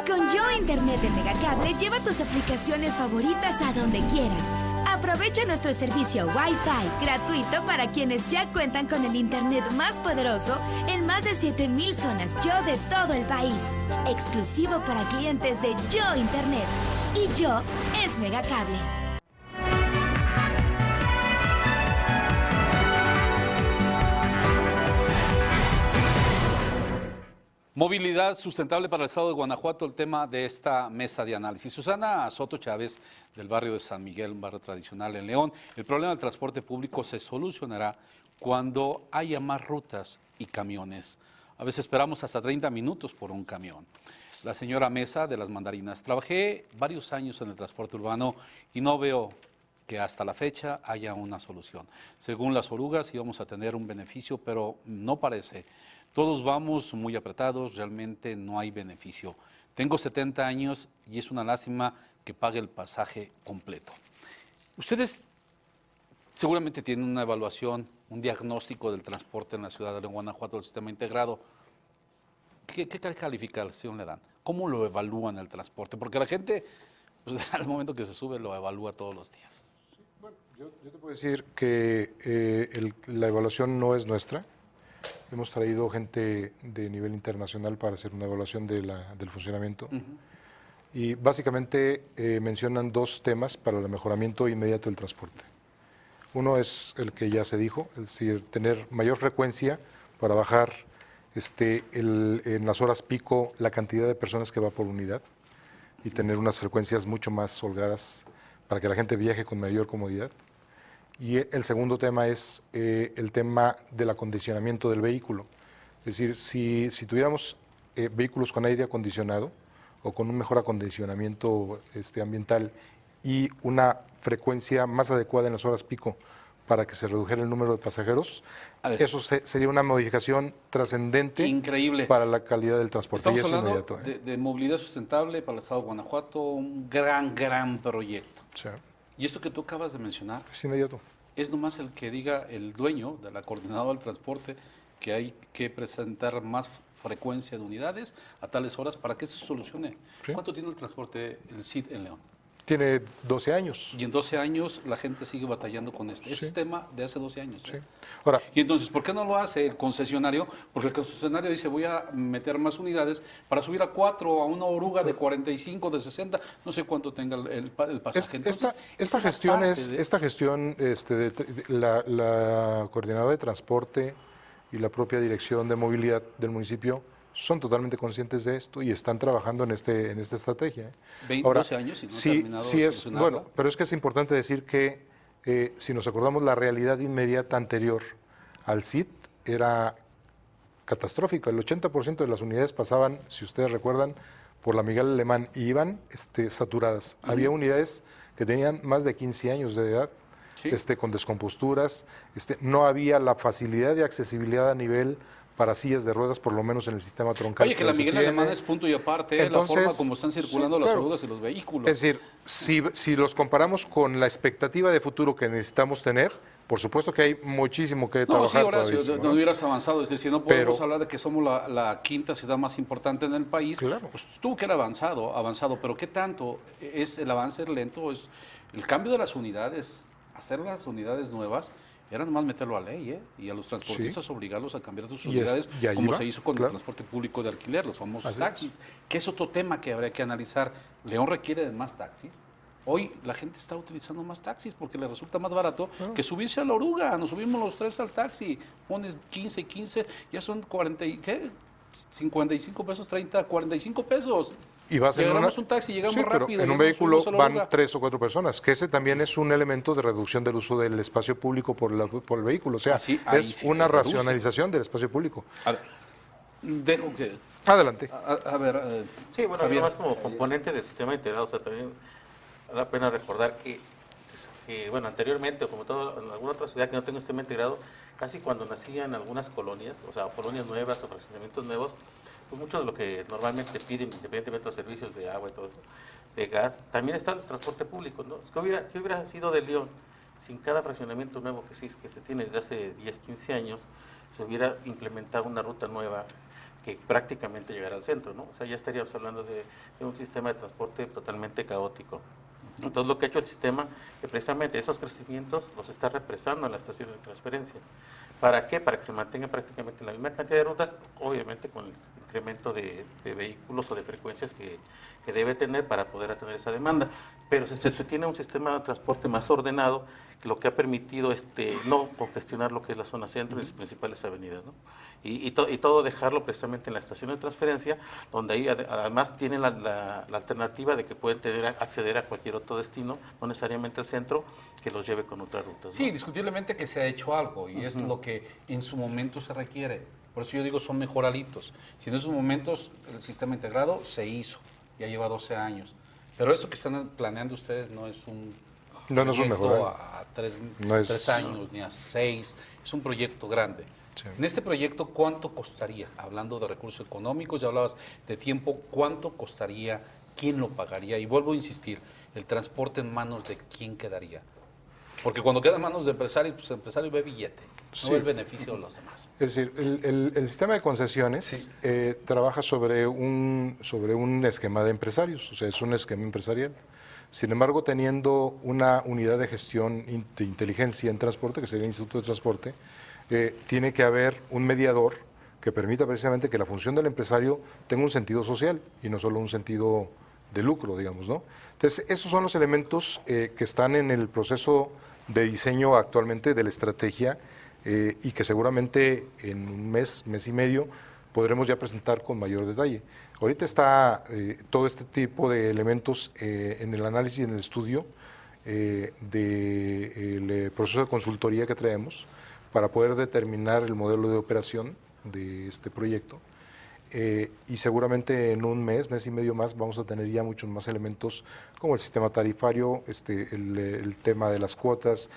Con Yo Internet de Megacable, lleva tus aplicaciones favoritas a donde quieras. Aprovecha nuestro servicio Wi-Fi gratuito para quienes ya cuentan con el internet más poderoso en más de 7,000 zonas Yo de todo el país. Exclusivo para clientes de Yo Internet. Y Yo es Megacable. Movilidad sustentable para el estado de Guanajuato, el tema de esta mesa de análisis. Susana Soto Chávez, del barrio de San Miguel, un barrio tradicional en León. El problema del transporte público se solucionará cuando haya más rutas y camiones. A veces esperamos hasta 30 minutos por un camión. La señora Mesa, de Las Mandarinas. Trabajé varios años en el transporte urbano y no veo que hasta la fecha haya una solución. Según las orugas íbamos a tener un beneficio, pero no parece. Todos vamos muy apretados, realmente no hay beneficio. Tengo 70 años y es una lástima que pague el pasaje completo. Ustedes seguramente tienen una evaluación, un diagnóstico del transporte en la ciudad de Guanajuato, del sistema integrado. ¿Qué calificación le dan? ¿Cómo lo evalúan el transporte? Porque la gente, pues, al momento que se sube, lo evalúa todos los días. Bueno, yo te puedo decir que la evaluación no es nuestra. Hemos traído gente de nivel internacional para hacer una evaluación del funcionamiento. Y básicamente mencionan dos temas para el mejoramiento inmediato del transporte. Uno es el que ya se dijo, es decir, tener mayor frecuencia para bajar en las horas pico la cantidad de personas que va por unidad y tener unas frecuencias mucho más holgadas para que la gente viaje con mayor comodidad. Y el segundo tema es el tema del acondicionamiento del vehículo. Es decir, si tuviéramos vehículos con aire acondicionado o con un mejor acondicionamiento ambiental y una frecuencia más adecuada en las horas pico para que se redujera el número de pasajeros, eso sería una modificación trascendente. Increíble para la calidad del transporte. Estamos hablando de movilidad sustentable para el estado de Guanajuato, un gran proyecto. Sí. ¿Y esto que tú acabas de mencionar? Es inmediato. es nomás el que diga el dueño de la coordinadora del transporte que hay que presentar más frecuencia de unidades a tales horas para que eso se solucione. Sí. ¿Cuánto tiene el transporte, el CID en León? Tiene 12 años. Y en 12 años la gente sigue batallando con este. Ese Sí. tema de hace 12 años. Sí. Ahora, Y entonces, ¿por qué no lo hace el concesionario? Porque el concesionario dice, voy a meter más unidades para subir a 4, a una oruga de 45, de 60, no sé cuánto tenga el pasaje. Entonces, esta gestión la coordinadora de transporte y la propia dirección de movilidad del municipio son totalmente conscientes de esto y están trabajando en esta estrategia. 12 años y no ha terminado de solucionarla. bueno, pero es que es importante decir que si nos acordamos, la realidad inmediata anterior al CID era catastrófica. El 80% de las unidades pasaban, si ustedes recuerdan, por la Miguel Alemán y iban saturadas. Había unidades que tenían más de 15 años de edad, Sí. con descomposturas, no había la facilidad de accesibilidad a nivel para sillas de ruedas, por lo menos en el sistema troncal. Oye, que la se Miguel tiene. Alemán es punto y aparte, Entonces, la forma como están circulando sí, las claro. orugas y los vehículos. Es decir, si los comparamos con la expectativa de futuro que necesitamos tener, por supuesto que hay muchísimo que No, sí, trabajar. Horacio, todavía, no hubieras avanzado. Es decir, no podemos Pero- hablar de que somos la quinta ciudad más importante en el país. Claro. Pues tuvo que ir avanzado, pero ¿qué tanto es el avance lento? Es el cambio de las unidades, hacer las unidades nuevas, era nomás meterlo a ley, ¿eh? Y a los transportistas obligarlos a cambiar sus Y unidades, y ahí como va, se hizo con claro. el transporte público de alquiler, los famosos Así es. taxis, que es otro tema que habría que analizar. ¿León requiere de más taxis? Hoy la gente está utilizando más taxis porque le resulta más barato que subirse a la oruga. Nos subimos los 3 al taxi, pones 15 y 15, ya son 40 y, ¿qué? 55 pesos, 30, 45 pesos. Y vas en Agarramos una- un taxi, llegamos Sí, pero rápido. en ya un nos vehículo subimos a la van oruga. 3 o 4 personas, que ese también es un elemento de reducción del uso del espacio público por el vehículo. O sea, Así, ahí es sí una se reduce. racionalización del espacio público. A ver, dejo que... Adelante. A ver, Sí, bueno, Javier. además como componente del sistema integrado, o sea, también vale la pena recordar que, bueno, anteriormente, o como todo, en alguna otra ciudad que no tenga sistema integrado, casi cuando nacían algunas colonias, o sea, colonias nuevas o fraccionamientos nuevos, pues mucho de lo que normalmente piden, independientemente de los servicios de agua y todo eso, de gas, también está el transporte público, ¿no? ¿Qué hubiera sido de León sin cada fraccionamiento nuevo que se tiene desde hace 10, 15 años, se hubiera implementado una ruta nueva que prácticamente llegara al centro, ¿no? O sea, ya estaríamos hablando de un sistema de transporte totalmente caótico. Entonces, lo que ha hecho el sistema, que precisamente esos crecimientos los está represando en la estación de transferencia. ¿Para qué? Para que se mantenga prácticamente la misma cantidad de rutas, obviamente con el incremento de vehículos o de frecuencias que debe tener para poder atender esa demanda. Pero se tiene un sistema de transporte más ordenado, lo que ha permitido no congestionar lo que es la zona centro y las principales avenidas, ¿no? Y todo dejarlo precisamente en la estación de transferencia, donde ahí además tienen la alternativa de que pueden acceder a cualquier otro destino, no necesariamente al centro, que los lleve con otras rutas, ¿no? Sí, discutiblemente que se ha hecho algo y es lo que en su momento se requiere. Por eso yo digo son mejoralitos. Si en esos momentos el sistema integrado se hizo, ya lleva 12 años. Pero eso que están planeando ustedes no es un No es un proyecto mejoral. a 3 No es- años ni a 6, es un proyecto grande. Sí. En este proyecto, ¿cuánto costaría? Hablando de recursos económicos, ya hablabas de tiempo, ¿cuánto costaría? ¿Quién lo pagaría? Y vuelvo a insistir, ¿el transporte en manos de quién quedaría? Porque cuando queda en manos de empresarios, pues el empresario ve billete, no Sí. ve el beneficio de los demás. Es decir, el sistema de concesiones trabaja sobre un esquema de empresarios, o sea, es un esquema empresarial. Sin embargo, teniendo una unidad de gestión de inteligencia en transporte, que sería el Instituto de Transporte, tiene que haber un mediador que permita precisamente que la función del empresario tenga un sentido social y no solo un sentido de lucro, digamos, ¿no? Entonces, esos son los elementos que están en el proceso de diseño actualmente de la estrategia y que seguramente en un mes y medio podremos ya presentar con mayor detalle. Ahorita está todo este tipo de elementos en el análisis y en el estudio del proceso de consultoría que traemos para poder determinar el modelo de operación de este proyecto. Y seguramente en un mes y medio más vamos a tener ya muchos más elementos como el sistema tarifario, el tema de las cuotas,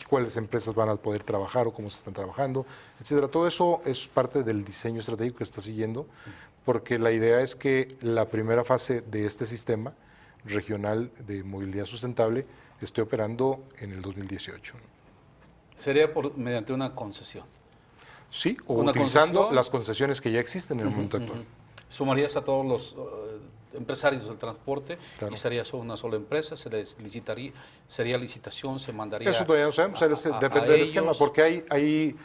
cuáles empresas van a poder trabajar o cómo se están trabajando, etcétera. Todo eso es parte del diseño estratégico que está siguiendo, porque la idea es que la primera fase de este sistema regional de movilidad sustentable esté operando en el 2018. Sería mediante una concesión. Sí, o Una utilizando concesión. las concesiones que ya existen en el momento actual. Sumarías a todos los empresarios del transporte Claro. y sería una sola empresa, se les licitaría, sería licitación, se mandaría. Eso todavía no sabemos, depende del esquema, porque hay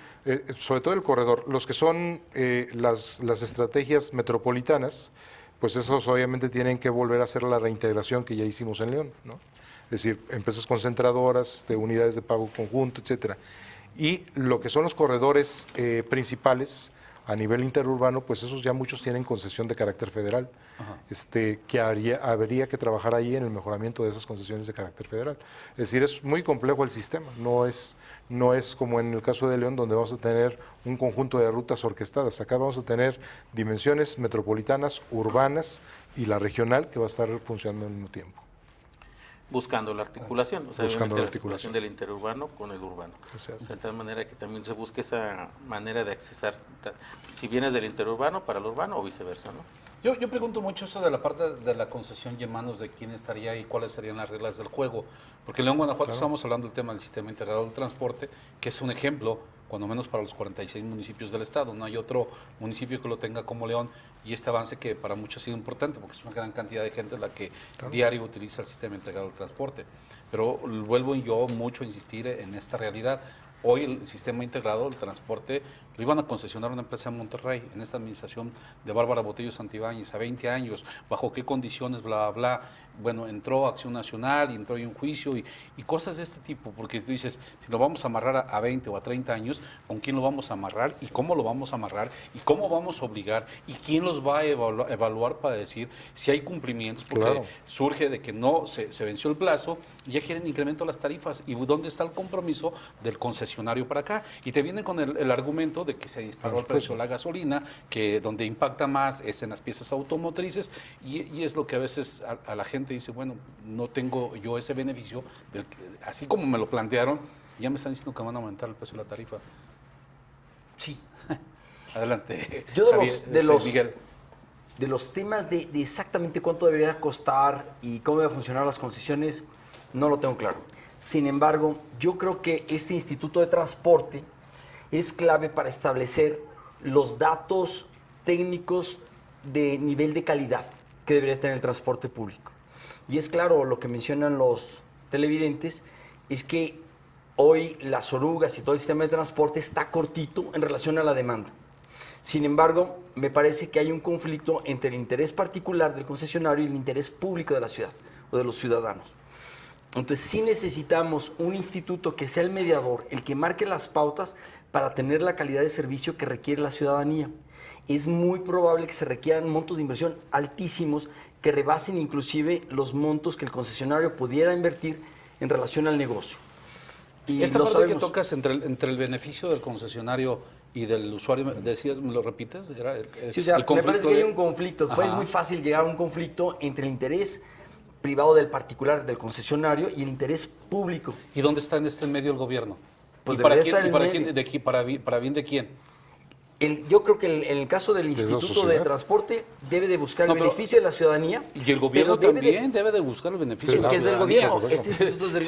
sobre todo el corredor, los que son las estrategias metropolitanas, pues esos obviamente tienen que volver a hacer la reintegración que ya hicimos en León, ¿no? Es decir, empresas concentradoras, unidades de pago conjunto, etcétera. Y lo que son los corredores principales a nivel interurbano, pues esos ya muchos tienen concesión de carácter federal, que habría que trabajar ahí en el mejoramiento de esas concesiones de carácter federal. Es decir, es muy complejo el sistema, no es como en el caso de León, donde vamos a tener un conjunto de rutas orquestadas. Acá vamos a tener dimensiones metropolitanas, urbanas y la regional, que va a estar funcionando al mismo tiempo. Buscando la articulación, o sea, Buscando obviamente la articulación del interurbano con el urbano. O sea, de tal manera que también se busque esa manera de accesar, si vienes del interurbano para el urbano o viceversa, ¿no? Yo pregunto mucho eso de la parte de la concesión y en manos de quién estaría y cuáles serían las reglas del juego. Porque en León, Guanajuato, estamos hablando del tema del sistema integrado del transporte, que es un ejemplo, cuando menos para los 46 municipios del estado. No hay otro municipio que lo tenga como León, y este avance que para muchos ha sido importante, porque es una gran cantidad de gente la que diario utiliza el sistema integrado del transporte. Pero vuelvo yo mucho a insistir en esta realidad. Hoy el sistema integrado del transporte lo iban a concesionar a una empresa en Monterrey, en esta administración de Bárbara Botello Santibáñez, a 20 años, bajo qué condiciones, bla, bla, bla. Bueno, entró Acción Nacional y entró ahí un juicio y cosas de este tipo, porque tú dices, si lo vamos a amarrar a 20 o a 30 años, ¿con quién lo vamos a amarrar y cómo lo vamos a amarrar y cómo vamos a obligar y quién los va a evaluar para decir si hay cumplimientos? Porque surge de que no se venció el plazo y ya quieren incremento de las tarifas. ¿Y dónde está el compromiso del concesionario para acá? Y te vienen con el argumento de que se disparó el precio de la gasolina, que donde impacta más es en las piezas automotrices, y es lo que a veces a la gente dice, bueno, no tengo yo ese beneficio, así como me lo plantearon, ya me están diciendo que van a aumentar el precio de la tarifa. Sí. Adelante. Yo Miguel. De los temas de exactamente cuánto debería costar y cómo deben funcionar las concesiones, no lo tengo claro. Sin embargo, yo creo que este Instituto de Transporte es clave para establecer los datos técnicos de nivel de calidad que debería tener el transporte público. Y es claro, lo que mencionan los televidentes, es que hoy las orugas y todo el sistema de transporte está cortito en relación a la demanda. Sin embargo, me parece que hay un conflicto entre el interés particular del concesionario y el interés público de la ciudad o de los ciudadanos. Entonces, sí necesitamos un instituto que sea el mediador, el que marque las pautas para tener la calidad de servicio que requiere la ciudadanía. Es muy probable que se requieran montos de inversión altísimos que rebasen inclusive los montos que el concesionario pudiera invertir en relación al negocio. Y esta parte que tocas entre el beneficio del concesionario y del usuario, decías, ¿me lo repites? Sí, o sea, me parece que hay un conflicto. Pues es muy fácil llegar a un conflicto entre el interés privado del particular, del concesionario, y el interés público. ¿Y dónde está en este medio el gobierno? Pues ¿Y para bien de quién? Yo creo que en el caso del Instituto de Transporte debe de buscar el beneficio de la ciudadanía. Y el gobierno también debe de buscar el beneficio de la ciudadanía. Es del gobierno, este instituto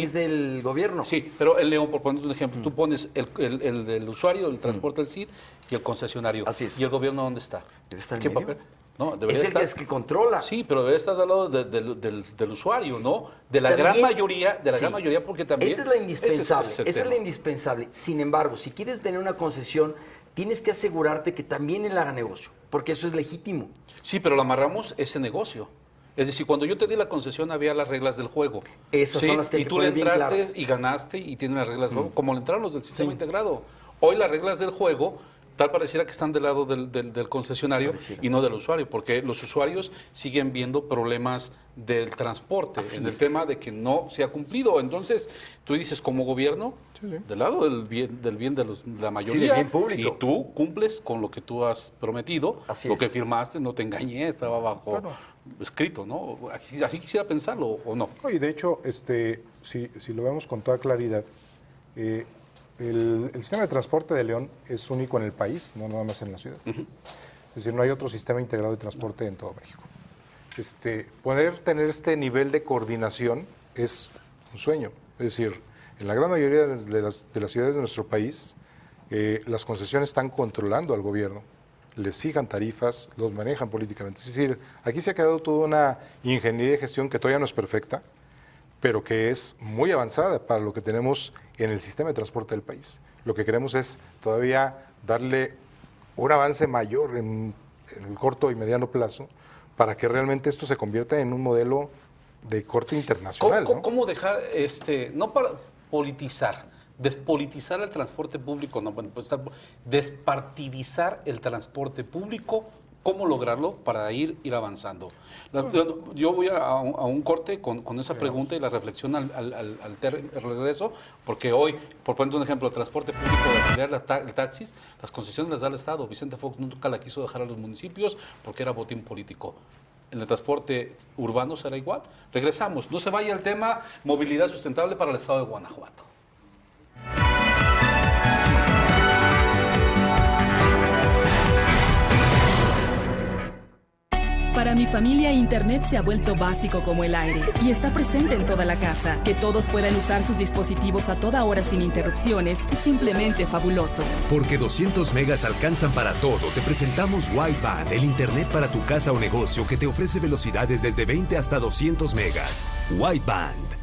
es del gobierno. Sí, pero en León, por poner un ejemplo, tú pones el del usuario, el transporte del CID y el concesionario. Así es. ¿Y el gobierno dónde está? Debe estar en ¿Qué medio. papel? No, debería es estar. el que controla. Sí, pero debe estar al lado del usuario, ¿no? De la gran mayoría, porque también. Esa es la indispensable. Esa es la indispensable. Sin embargo, si quieres tener una concesión, tienes que asegurarte que también él haga negocio, porque eso es legítimo. Sí, pero lo amarramos ese negocio. Es decir, cuando yo te di la concesión había las reglas del juego. Esas son las que hay que poner bien claras. Y tú le entraste y ganaste y tienen las reglas del juego, como le entraron los del sistema integrado. Hoy las reglas del juego tal pareciera que están del lado del concesionario y no del usuario, porque los usuarios siguen viendo problemas del transporte, el tema de que no se ha cumplido. Entonces, tú dices, como gobierno, del lado del bien de la mayoría, bien público. Y tú cumples con lo que tú has prometido, Así lo es. que firmaste, no te engañé, estaba bajo escrito, ¿no? Así quisiera pensarlo, ¿o no? Y de hecho, si lo vemos con toda claridad, el sistema de transporte de León es único en el país, no nada más en la ciudad. Es decir, no hay otro sistema integrado de transporte en todo México. tener este nivel de coordinación es un sueño. Es decir, en la gran mayoría de las ciudades de nuestro país, las concesiones están controlando al gobierno, les fijan tarifas, los manejan políticamente. Es decir, aquí se ha quedado toda una ingeniería de gestión que todavía no es perfecta, pero que es muy avanzada para lo que tenemos en el sistema de transporte del país. Lo que queremos es todavía darle un avance mayor en el corto y mediano plazo para que realmente esto se convierta en un modelo de corte internacional. ¿Cómo dejar, no para politizar, despolitizar el transporte público, no, bueno, pues, despartidizar el transporte público? ¿Cómo lograrlo para ir avanzando? Yo voy a un corte con esa pregunta y la reflexión al regreso, porque hoy, por poner un ejemplo, el transporte público de alquiler, el taxis, las concesiones las da el Estado. Vicente Fox nunca la quiso dejar a los municipios porque era botín político. En el transporte urbano será igual. Regresamos. No se vaya el tema movilidad sustentable para el Estado de Guanajuato. Para mi familia, Internet se ha vuelto básico como el aire y está presente en toda la casa. Que todos puedan usar sus dispositivos a toda hora sin interrupciones es simplemente fabuloso. Porque 200 megas alcanzan para todo, te presentamos Wideband, el Internet para tu casa o negocio que te ofrece velocidades desde 20 hasta 200 megas. Wideband.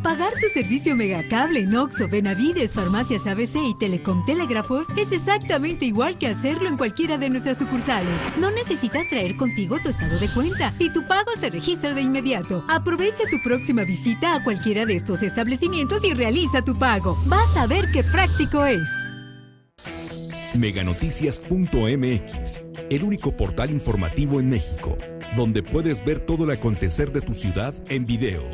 Pagar tu servicio Megacable en Oxxo, Benavides, Farmacias ABC y Telecom Telégrafos es exactamente igual que hacerlo en cualquiera de nuestras sucursales. No necesitas traer contigo tu estado de cuenta y tu pago se registra de inmediato. Aprovecha tu próxima visita a cualquiera de estos establecimientos y realiza tu pago. Vas a ver qué práctico es. Meganoticias.mx, el único portal informativo en México, donde puedes ver todo el acontecer de tu ciudad en video.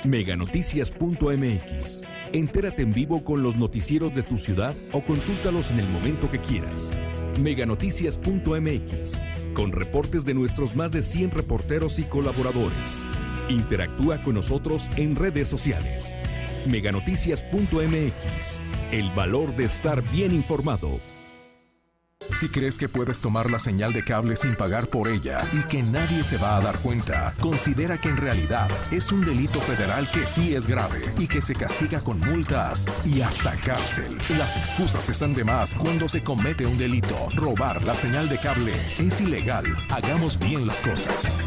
Meganoticias.mx. Entérate en vivo con los noticieros de tu ciudad o consúltalos en el momento que quieras. Meganoticias.mx. Con reportes de nuestros más de 100 reporteros y colaboradores. Interactúa con nosotros en redes sociales. Meganoticias.mx. El valor de estar bien informado. Si crees que puedes tomar la señal de cable sin pagar por ella y que nadie se va a dar cuenta, considera que en realidad es un delito federal que sí es grave y que se castiga con multas y hasta cárcel. Las excusas están de más cuando se comete un delito. Robar la señal de cable es ilegal. Hagamos bien las cosas.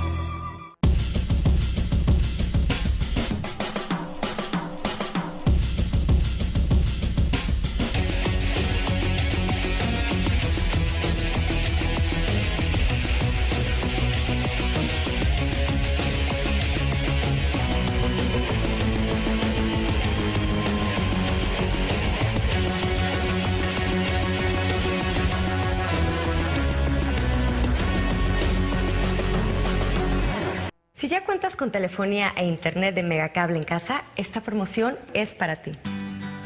Si ya cuentas con telefonía e internet de Megacable en casa, esta promoción es para ti.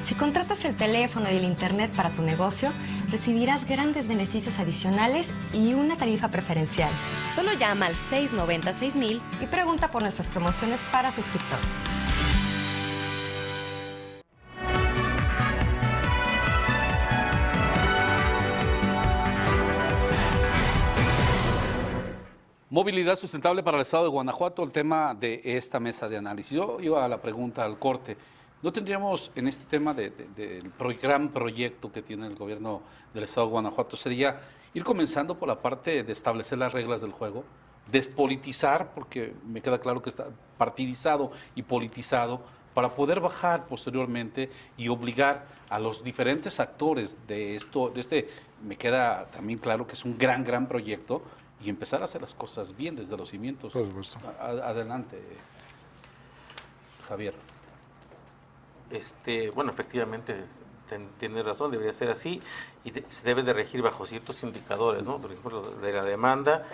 Si contratas el teléfono y el internet para tu negocio, recibirás grandes beneficios adicionales y una tarifa preferencial. Solo llama al 690-6000 y pregunta por nuestras promociones para suscriptores. Movilidad sustentable para el Estado de Guanajuato, el tema de esta mesa de análisis. Yo iba a la pregunta al corte. ¿No tendríamos en este tema del gran proyecto que tiene el gobierno del Estado de Guanajuato, sería ir comenzando por la parte de establecer las reglas del juego, despolitizar, porque me queda claro que está partidizado y politizado, para poder bajar posteriormente y obligar a los diferentes actores de esto, me queda también claro que es un gran proyecto, y empezar a hacer las cosas bien desde los cimientos? Por supuesto. Adelante, Javier. Bueno, efectivamente, tiene razón, debería ser así, y se debe de regir bajo ciertos indicadores, ¿no? Por ejemplo, de la demanda,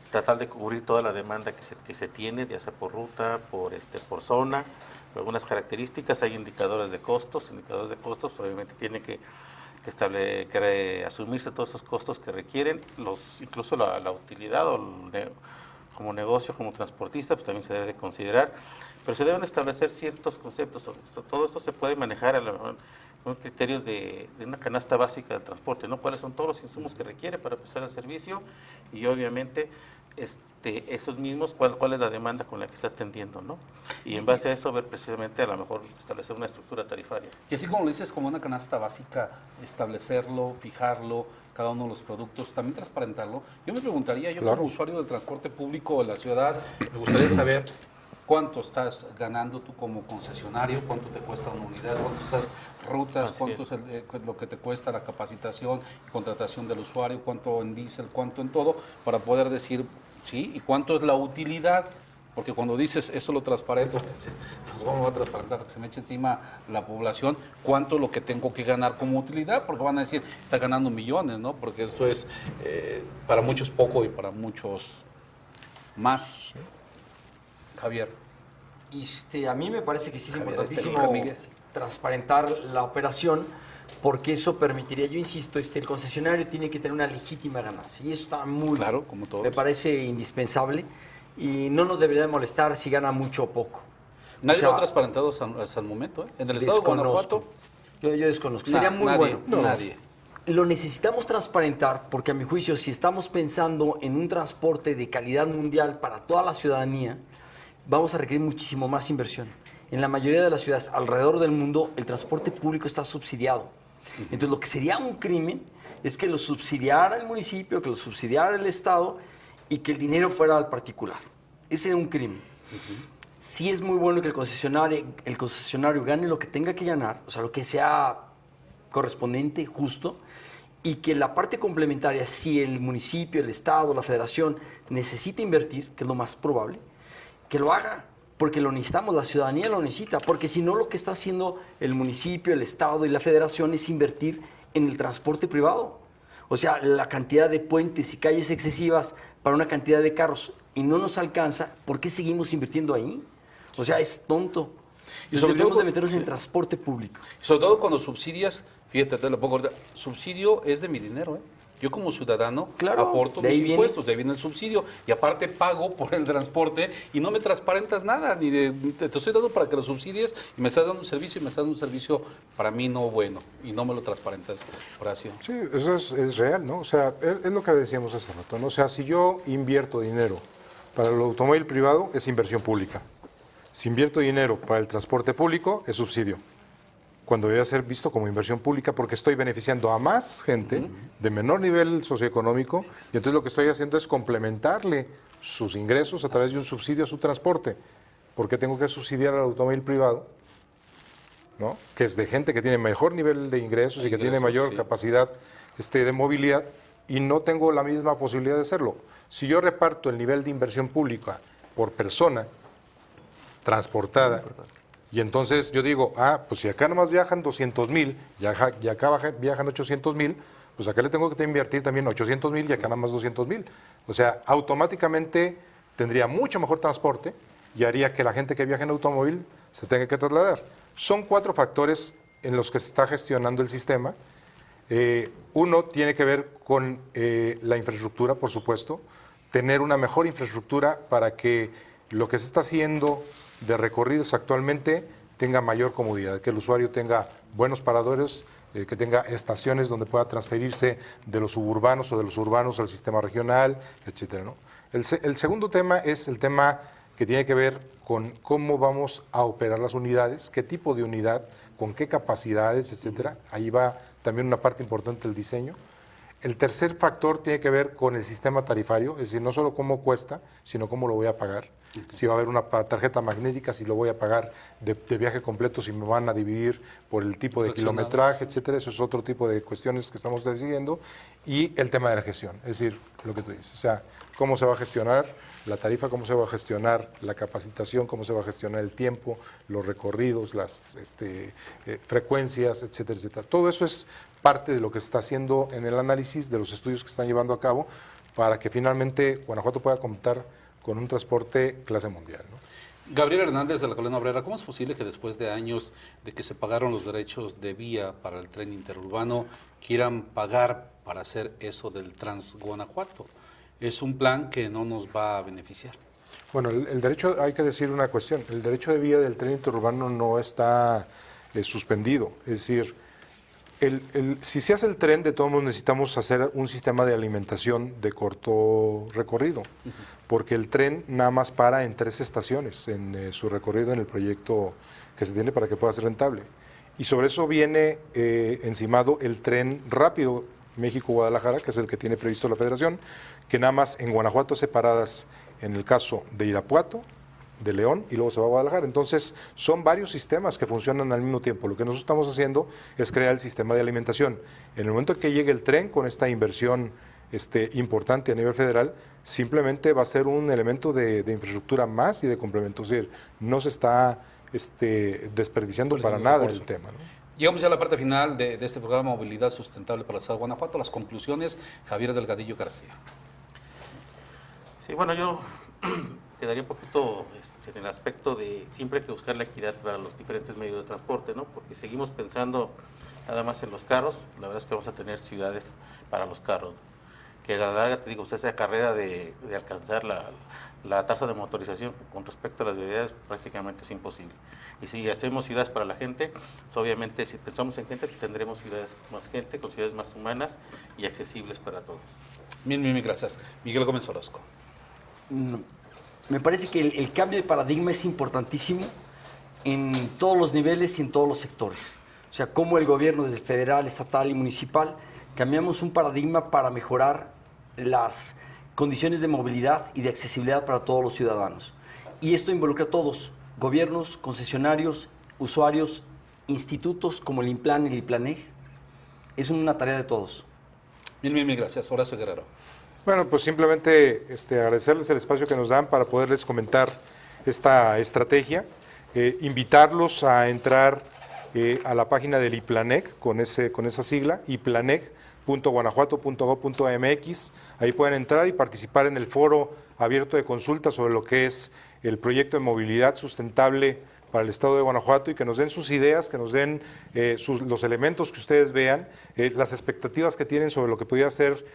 tratar de cubrir toda la demanda que se tiene, ya sea por ruta, por zona, por algunas características. Hay indicadores de costos, obviamente tiene que asumirse todos esos costos que requieren, incluso la utilidad como negocio, como transportista, pues también se debe de considerar, pero se deben establecer ciertos conceptos sobre esto. Todo esto se puede manejar con criterios de una canasta básica del transporte, ¿no? Cuáles son todos los insumos que requiere para prestar el servicio, y obviamente esos mismos, cuál es la demanda con la que está atendiendo, ¿no? Y en base a eso ver precisamente a lo mejor establecer una estructura tarifaria. Y así como lo dices, como una canasta básica, establecerlo, fijarlo, cada uno de los productos, también transparentarlo. Yo me preguntaría, yo como usuario del transporte público de la ciudad, me gustaría saber cuánto estás ganando tú como concesionario, cuánto te cuesta una unidad, cuánto estás rutas, cuánto es lo que te cuesta la capacitación y contratación del usuario, cuánto en diésel, cuánto en todo, para poder decir, sí, y cuánto es la utilidad. Porque cuando dices eso lo transparento, pues ¿cómo va a transparentar? Que se me eche encima la población, cuánto es lo que tengo que ganar como utilidad, porque van a decir, está ganando millones, ¿no? Porque esto es para muchos poco y para muchos más. Javier. A mí me parece que sí es Javier, importantísimo transparentar la operación, porque eso permitiría, yo insisto, el concesionario tiene que tener una legítima ganancia, y eso está muy claro, como todos. Me parece indispensable, y no nos debería de molestar si gana mucho o poco. Nadie lo ha transparentado hasta el momento, ¿eh? En el estado de Guanajuato. Yo desconozco. Sería muy bueno. Nadie. Lo necesitamos transparentar porque, a mi juicio, si estamos pensando en un transporte de calidad mundial para toda la ciudadanía, vamos a requerir muchísimo más inversión. En la mayoría de las ciudades alrededor del mundo, el transporte público está subsidiado. Entonces, lo que sería un crimen es que lo subsidiara el municipio, que lo subsidiara el Estado y que el dinero fuera al particular. Ese sería un crimen. Sí es muy bueno que el concesionario gane lo que tenga que ganar, o sea, lo que sea correspondiente, justo, y que la parte complementaria, si el municipio, el Estado, la Federación necesita invertir, que es lo más probable, que lo haga, porque lo necesitamos, la ciudadanía lo necesita, porque si no, lo que está haciendo el municipio, el Estado y la Federación es invertir en el transporte privado. O sea, la cantidad de puentes y calles excesivas para una cantidad de carros y no nos alcanza, ¿por qué seguimos invirtiendo ahí? O sea, es tonto. Y debemos de meternos en transporte público. Sobre todo cuando subsidias, fíjate, te lo pongo ahorita, subsidio es de mi dinero, ¿eh? Yo como ciudadano aporto mis impuestos, de ahí viene el subsidio, y aparte pago por el transporte y no me transparentas nada, te estoy dando para que lo subsidies y me estás dando un servicio y me estás dando un servicio para mí no bueno y no me lo transparentas, Horacio. Sí, eso es real, ¿no? O sea, es lo que decíamos hace rato, ¿no? O sea, si yo invierto dinero para el automóvil privado, es inversión pública. Si invierto dinero para el transporte público, es subsidio, cuando debe ser visto como inversión pública, porque estoy beneficiando a más gente de menor nivel socioeconómico, y entonces lo que estoy haciendo es complementarle sus ingresos a través de un subsidio a su transporte. ¿Por qué tengo que subsidiar al automóvil privado? ¿No? Que es de gente que tiene mejor nivel de ingresos y que tiene mayor capacidad de movilidad, y no tengo la misma posibilidad de hacerlo. Si yo reparto el nivel de inversión pública por persona transportada, y entonces yo digo, pues si acá nomás viajan 200,000 y acá viajan 800,000, pues acá le tengo que invertir también 800,000 y acá nada más 200,000. O sea, automáticamente tendría mucho mejor transporte y haría que la gente que viaja en automóvil se tenga que trasladar. Son 4 factores en los que se está gestionando el sistema. Uno tiene que ver con la infraestructura, por supuesto, tener una mejor infraestructura para que lo que se está haciendo de recorridos actualmente tenga mayor comodidad, que el usuario tenga buenos paradores, que tenga estaciones donde pueda transferirse de los suburbanos o de los urbanos al sistema regional, etcétera, ¿no? El segundo tema es el tema que tiene que ver con cómo vamos a operar las unidades, qué tipo de unidad, con qué capacidades, etcétera. Ahí va también una parte importante del diseño. El tercer factor tiene que ver con el sistema tarifario, es decir, no solo cómo cuesta, sino cómo lo voy a pagar. Si va a haber una tarjeta magnética, si lo voy a pagar de viaje completo, si me van a dividir por el tipo de kilometraje, etcétera. Eso es otro tipo de cuestiones que estamos decidiendo. Y el tema de la gestión, es decir, lo que tú dices, o sea, cómo se va a gestionar la tarifa, cómo se va a gestionar la capacitación, cómo se va a gestionar el tiempo, los recorridos, las frecuencias, etcétera, etcétera. Todo eso es parte de lo que se está haciendo en el análisis de los estudios que se están llevando a cabo para que finalmente Guanajuato pueda contar con un transporte clase mundial, ¿no? Gabriel Hernández de la Colonia Obrera, ¿cómo es posible que después de años de que se pagaron los derechos de vía para el tren interurbano quieran pagar para hacer eso del Transguanajuato? Es un plan que no nos va a beneficiar. Bueno, el derecho, hay que decir una cuestión, el derecho de vía del tren interurbano no está suspendido, es decir, Si se hace el tren, de todos modos necesitamos hacer un sistema de alimentación de corto recorrido, porque el tren nada más para en 3 estaciones en su recorrido en el proyecto que se tiene para que pueda ser rentable. Y sobre eso viene encimado el tren rápido México-Guadalajara, que es el que tiene previsto la Federación, que nada más en Guanajuato separadas en el caso de Irapuato, de León, y luego se va a Guadalajara. Entonces, son varios sistemas que funcionan al mismo tiempo. Lo que nosotros estamos haciendo es crear el sistema de alimentación. En el momento en que llegue el tren con esta inversión importante a nivel federal, simplemente va a ser un elemento de infraestructura más y de complemento. Es decir, no se está desperdiciando para nada el tema, ¿no? Llegamos ya a la parte final de este programa Movilidad Sustentable para el Estado de Guanajuato. Las conclusiones, Javier Delgadillo García. Sí, bueno, yo quedaría un poquito en el aspecto de siempre hay que buscar la equidad para los diferentes medios de transporte, ¿no? Porque seguimos pensando nada más en los carros, la verdad es que vamos a tener ciudades para los carros, que a la larga, te digo, esa carrera de alcanzar la tasa de motorización con respecto a las vialidades prácticamente es imposible. Y si hacemos ciudades para la gente, pues obviamente si pensamos en gente, tendremos ciudades más gente, con ciudades más humanas y accesibles para todos. Mil gracias. Miguel Gómez Orozco. Me parece que el cambio de paradigma es importantísimo en todos los niveles y en todos los sectores. O sea, cómo el gobierno, desde federal, estatal y municipal, cambiamos un paradigma para mejorar las condiciones de movilidad y de accesibilidad para todos los ciudadanos. Y esto involucra a todos, gobiernos, concesionarios, usuarios, institutos como el INPLAN y el IPLANEG. Es una tarea de todos. Mil gracias. Horacio Guerrero. Bueno, pues simplemente agradecerles el espacio que nos dan para poderles comentar esta estrategia, invitarlos a entrar a la página del IPLANEG con esa sigla, iplaneg.guanajuato.gov.mx. Ahí pueden entrar y participar en el foro abierto de consulta sobre lo que es el proyecto de movilidad sustentable para el Estado de Guanajuato, y que nos den sus ideas, que nos den los elementos que ustedes vean, las expectativas que tienen sobre lo que podría ser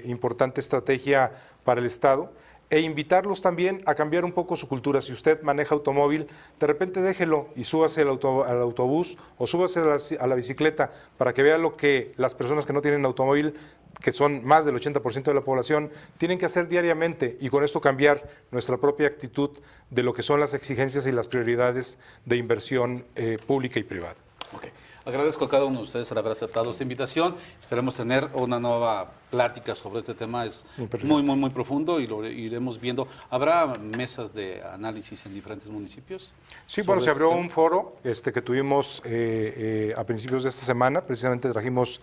importante estrategia para el Estado, e invitarlos también a cambiar un poco su cultura. Si usted maneja automóvil, de repente déjelo y súbase al autobús o súbase a la bicicleta para que vea lo que las personas que no tienen automóvil, que son más del 80% de la población, tienen que hacer diariamente, y con esto cambiar nuestra propia actitud de lo que son las exigencias y las prioridades de inversión pública y privada. Okay. Agradezco a cada uno de ustedes al haber aceptado esta invitación. Esperemos tener una nueva plática sobre este tema. Es muy profundo y lo iremos viendo. ¿Habrá mesas de análisis en diferentes municipios? Sí, bueno, se abrió un foro que tuvimos a principios de esta semana. Precisamente trajimos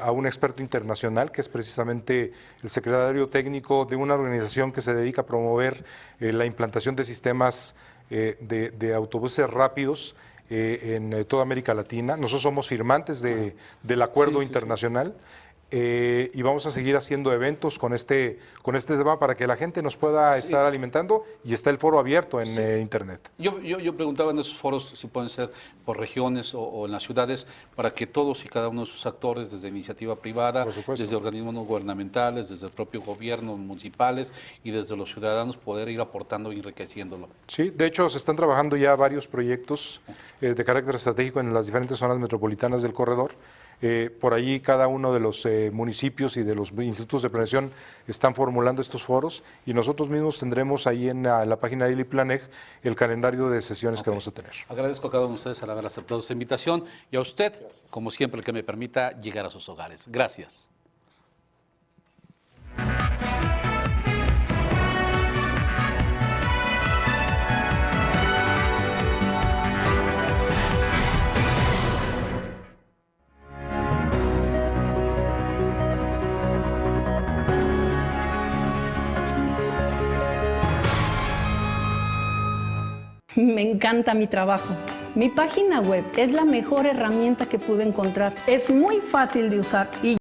a un experto internacional, que es precisamente el secretario técnico de una organización que se dedica a promover la implantación de sistemas de autobuses rápidos en toda América Latina. Nosotros somos firmantes del acuerdo internacional. Y vamos a seguir haciendo eventos con este tema para que la gente nos pueda estar alimentando, y está el foro abierto en Internet. Yo preguntaba en esos foros si pueden ser por regiones o en las ciudades, para que todos y cada uno de sus actores, desde iniciativa privada, desde organismos no gubernamentales, desde el propio gobierno, municipales y desde los ciudadanos, poder ir aportando y enriqueciéndolo. Sí, de hecho se están trabajando ya varios proyectos de carácter estratégico en las diferentes zonas metropolitanas del corredor. Por ahí cada uno de los municipios y de los institutos de planeación están formulando estos foros, y nosotros mismos tendremos ahí en la página de IPLANEG el calendario de sesiones que vamos a tener. Agradezco a cada uno de ustedes al haber aceptado esta invitación, y a usted, como siempre, el que me permita llegar a sus hogares. Gracias. Me encanta mi trabajo. Mi página web es la mejor herramienta que pude encontrar. Es muy fácil de usar y